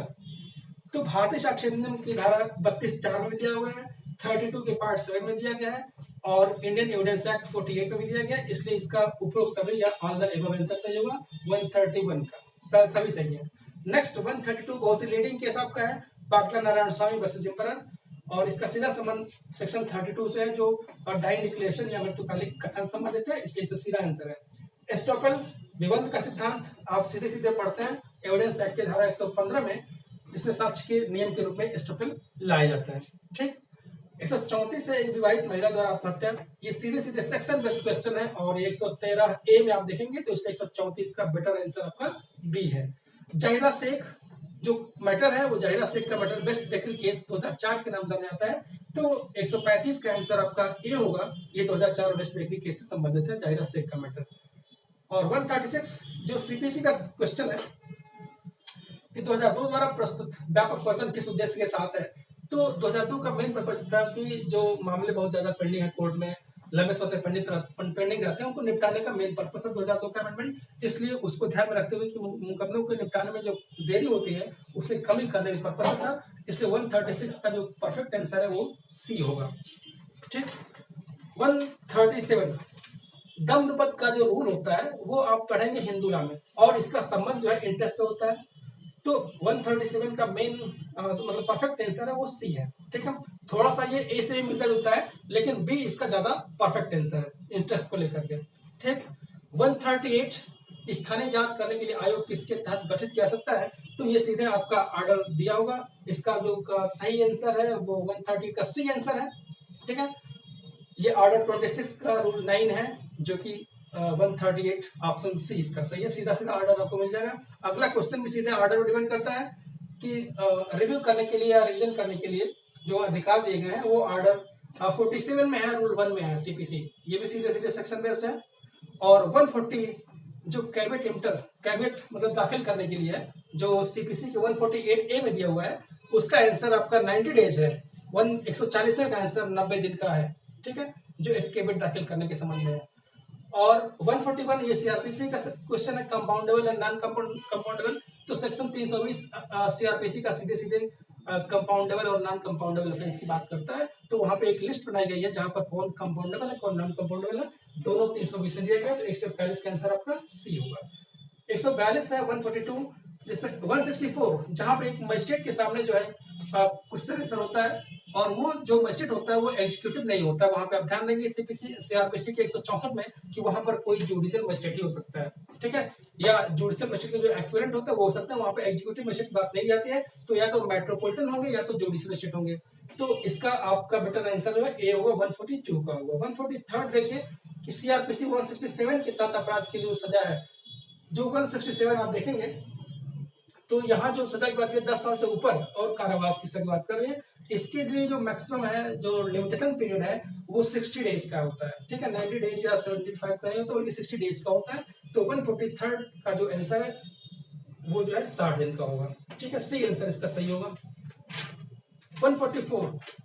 तो भारतीय साक्ष्य अधिनियम की धारा 32(4) में दिया हुआ है, 32 के पार्ट 7 में दिया गया है और इंडियन एविडेंस एक्ट 48 में भी दिया गया है, इसलिए इसका उपरोक्त सभी या ऑल द एबव आंसर सही होगा। 131 का सभी सही है। नेक्स्ट 132 बहुत ही लीडिंग केस आपका है, पाटला नारायण स्वामी वर्सेस जिम्परर, और इसका सीधा संबंध सेक्शन 32 से है जो डाइंग डिक्लेरेशन या मृत्युकालिक कथन संबंधित है, इसलिए इसका सीधा आंसर है। एस्टोपल विबंध का सिद्धांत आप सीधे सीधे पढ़ते हैं एविडेंस एक्ट के धारा 115 में, जिसमें साक्ष्य के नियम के रूप में एस्टोपल लाया जाता है, ठीक। 134 से एक विवाहित महिला द्वारा आत्महत्या, ये सीधे सीधे सेक्शन बेस्ड क्वेश्चन है और 113A में आप देखेंगे तो इसका 134 का बेटर आंसर आपका बी है। जाहिरा शेख जो मैटर है वो जाहिरा शेख का मैटर वेस्ट बेकरी केस 2004 के नाम जाना जाता है, तो 135 का आंसर आपका ए होगा। ये 2004 वेस्ट बेकरी केस से संबंधित है जाहिरा शेख का मैटर। और 136 जो सीपीसी का क्वेश्चन है कि 2002 द्वारा प्रस्तुत व्यापक वर्तन किस उद्देश्य के साथ है, तो 2002 का मेन पर्पज था कि जो मामले बहुत ज्यादा पेंडिंग है कोर्ट में, लंबे समय पेंडिंग रहते हैं, उनको निपटाने का मेन पर्पज था 2002 का अमेंडमेंट, इसलिए उसको ध्यान में रखते हुए कि मुकदमों को निपटाने में जो देरी होती है उसमें कमी करने का पर्पज था, इसलिए 136 का जो परफेक्ट आंसर है वो सी होगा, ठीक। 137 दंडपद का जो रूल होता है वो आप पढ़ेंगे हिंदू लॉ में और इसका संबंध जो है इंटरेस्ट से होता है, तो 137 का मेन मतलब परफेक्ट आंसर है वो सी है, ठीक है। थोड़ा सा ये ए से मिलता जुलता है लेकिन बी इसका ज्यादा परफेक्ट आंसर है इंटरेस्ट को लेकर के, ठीक। 138 स्थानीय जांच करने के लिए आयोग किसके तहत गठित किया सकता है, तो ये सीधे आपका ऑर्डर दिया होगा, इसका जो का सही आंसर है वो 130 का सी आंसर है, ठीक है। ये ऑर्डर 26 का रूल 9 है जो कि 138 ऑप्शन सी इसका सही है, सीधा सीधा ऑर्डर आपको मिल जाएगा। अगला क्वेश्चन भी सीधे ऑर्डर पर डिपेंड करता है कि रिव्यू करने के लिए या रिविजन करने के लिए जो अधिकार दिए गए हैं वो ऑर्डर 47 में है, रूल 1 में है सीपीसी, ये भी सीधे सीधे सेक्शन बेस्ड है। और 140 जो कैबिनेट मतलब दाखिल करने के लिए है, जो सीपीसी के 148A में दिया हुआ है, उसका आंसर आपका 90 डेज है, 140 का आंसर 90 दिन का है, ठीक है, जो एक कैबिनेट दाखिल करने के संबंध में है। और 141 ये सीआरपीसी का क्वेश्चन है, कंपाउंडेबल एंड नॉन कंपाउंडेबल, तो सेक्शन 320 सीआरपीसी का सीधे सीधे कंपाउंडेबल और नॉन कंपाउंडेबल ऑफेंस की बात करता है, तो वहां पे एक लिस्ट बनाई गई है जहां पर कौन कंपाउंडेबल है कौन नॉन कंपाउंडेबल है, दोनों 320 में दिया गया, तो 142 का आंसर आपका सी होगा। 142 है 142, जिसमें 164 जहां पे एक मजिस्ट्रेट के सामने जो है क्वेश्चन आंसर होता है और वो जो मजिस्ट्रेट होता है वो एग्जीक्यूटिव नहीं होता, वहां पे आप ध्यान देंगे सीआरपीसी के 164 में कि वहां पर कोई जुडिशियल मजिस्ट्रेट ही हो सकता है, ठीक है, या जुडिशियल मजिस्ट्रेट के जो एक्विवेलेंट होता है वो हो सकता है, वहां पे एग्जीक्यूटिव मजिस्ट्रेट बात नहीं जाती है, तो या तो मेट्रोपॉलिटन होंगे या तो जुडिशियल मजिस्ट्रेट होंगे, तो इसका आपका बेटर आंसर जो है ए होगा, 142 का होगा। 143 देखिए कि सीआरपीसी 167 के तहत अपराध के लिए सजा है, जो 167 आप देखेंगे तो यहाँ जो सजा की बात करें 10 साल से ऊपर और कारावास की सजा की बात कर रहे हैं, इसके लिए जो मैक्सिमम है जो लिमिटेशन पीरियड है वो 60 डेज का होता है, ठीक है, 90 डेज या 75 करें तो बल्कि 60 डेज का होता है, तो 143 का जो आंसर है वो जो है 60 दिन का होगा, ठीक है, सी आंसर इसका सही होगा। 144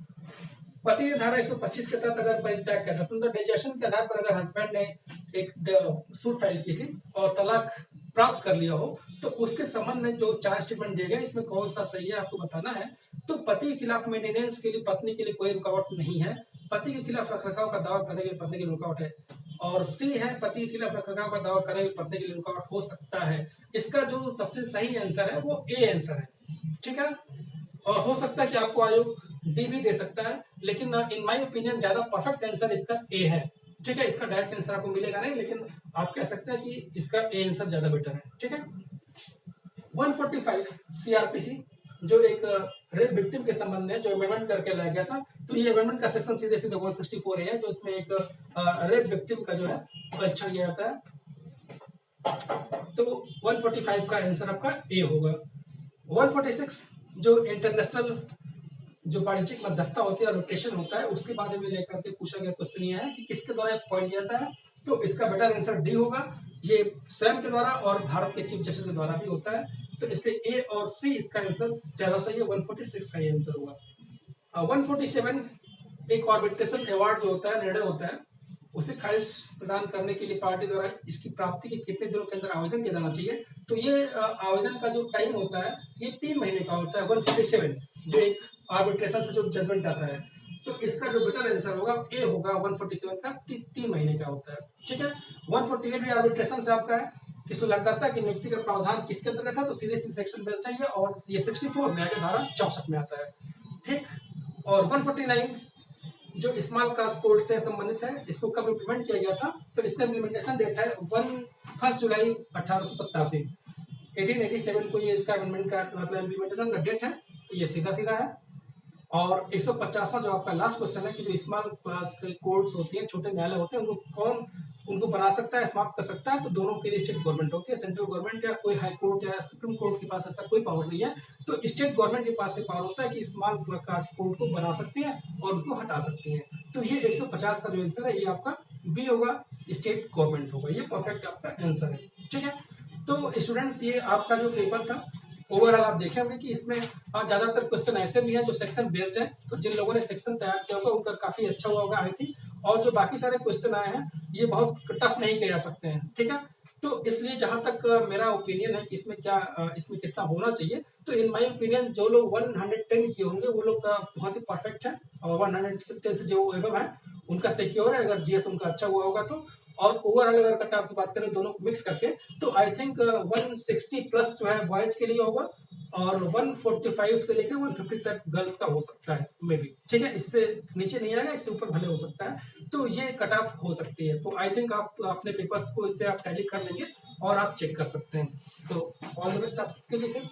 पति ने धारा 125 के तहत अगर परित्याग करता है, डिजेशन के आधार पर अगर हस्बैंड ने एक सूट फाइल की थी और तलाक प्राप्त कर लिया हो, तो उसके संबंध में जो चार्ज स्टेटमेंट दिया गया इसमें कौन सा सही है आपको बताना है। तो पति के खिलाफ मेंटेनेंस के लिए पत्नी के लिए कोई रुकावट नहीं है, पति के खिलाफ रखरखाव का दावा करने के लिए पत्नी के लिए रुकावट है, और सी है पति के खिलाफ रखरखाव का दावा करने के लिए पत्नी के लिए रुकावट हो सकता है। इसका जो सबसे सही आंसर है वो ए आंसर है, ठीक है, और हो सकता है कि आपको आयोग डी भी दे सकता है, लेकिन इन माय ओपिनियन ज्यादा परफेक्ट आंसर इसका ए है। ठीक है, इसका डायरेक्ट आंसर आपको मिलेगा नहीं, लेकिन आप कह सकते हैं कि इसका ए आंसर ज्यादा बेटर है। ठीक है, 145 सीआरपीसी जो एक रेप विक्टिम के संबंध में जो अमेंडमेंट करके लाया गया था, तो ये अमेंडमेंट का सेक्शन सीधे सीधे 164 है, जो इसमें एक रेप विक्टिम का जो है परीक्षण किया जाता है। तो 145 का आंसर आपका ए होगा। 146 जो इंटरनेशनल जो वाणिज्यिक मध्यस्थता होती है, रोटेशन होता है, उसके बारे में लेकर के पूछा गया क्वेश्चन ये है कि किसके द्वारा पॉइंट जाता है, तो इसका बेटर आंसर डी होगा। ये स्वयं के द्वारा और भारत के चीफ जस्टिस के द्वारा भी होता है, तो इसलिए ए और सी इसका आंसर ज्यादा सही है। 146 का ये आंसर होगा। 147 एक आर्बिट्रेशन अवार्ड जो होता है, निर्णय होता है, उसे खारिज प्रदान करने के लिए पार्टी द्वारा इसकी प्राप्ति के कितने दिनों के अंदर आवेदन किया जाना चाहिए। तो ये आवेदन का जो टाइम होता है ये 3 महीने का होता है। 147 जो एक आर्बिट्रेशन से जो जजमेंट आता है, तो इसका जो बेटर आंसर होगा ए होगा। 147 का 3 महीने का होता है। ठीक है, 148 भी आर्बिट्रेशन से आपका है कि सुलहकर्ता की नियुक्ति का प्रावधान किसके अंतर्गत है, तो सीधे सेक्शन बेस्ड है ये, और ये 64 में आगे धारा 64 में आता है। ठीक, और 149 जो स्मॉल कास्ट कोड से संबंधित है, इसको कब इम्प्लीमेंट किया गया था, तो इसका इम्प्लीमेंटेशन डेट है 1 जुलाई 1887। 1887 को ये इसका अमेंडमेंट का मतलब इम्प्लीमेंटेशन का डेट है, ये सीधा सीधा है। और 150वां जो आपका लास्ट क्वेश्चन है कि जो स्मॉल क्लास कोर्ट्स होती हैं, छोटे न्यायालय होते हैं, उनको कौन उनको बना सकता है, समाप्त कर सकता है, तो दोनों के लिए स्टेट गवर्नमेंट होती है। सेंट्रल गवर्नमेंट या कोई हाई कोर्ट या सुप्रीम कोर्ट के पास ऐसा कोई पावर नहीं है, तो स्टेट गवर्नमेंट के पास से पावर होता है कि स्मॉल क्लास कोर्ट को बना सकती है और उनको हटा सकती है। तो ये 150 का जो आंसर है ये आपका बी होगा, स्टेट गवर्नमेंट होगा, ये परफेक्ट आपका आंसर है। ठीक है, तो स्टूडेंट्स ये आपका जो पेपर था ओवरऑल आप देखे होंगे कि इसमें ज्यादातर क्वेश्चन ऐसे भी हैं जो सेक्शन बेस्ड है, तो जिन लोगों ने सेक्शन तैयार किया होगा उनका काफी अच्छा हुआ होगा आई थिंक। और जो बाकी सारे क्वेश्चन आए हैं ये बहुत टफ नहीं किए जा सकते हैं। ठीक है, तो इसलिए जहां तक मेरा ओपिनियन है कि इसमें क्या इसमें कितना होना चाहिए, तो इन माय ओपिनियन जो लोग 110 किए होंगे वो लोग बहुत ही परफेक्ट है, और 110 से जो एबव है उनका सिक्योर है, अगर जीएस उनका अच्छा हुआ होगा तो। और ओवरऑल अगर कट ऑफ की बात करें दोनों को मिक्स करके, तो आई थिंक 160 प्लस जो है बॉयज के लिए होगा, और 145 से लेकर 150 तक गर्ल्स का हो सकता है मे बी। ठीक है, इससे नीचे नहीं आएगा, इससे ऊपर भले हो सकता है, तो ये कट ऑफ हो सकती है। तो आई थिंक आप अपने पेपर्स को इससे आप टैली कर लेंगे और आप चेक कर सकते हैं। तो ऑल द बेस्ट आप सबके लिए।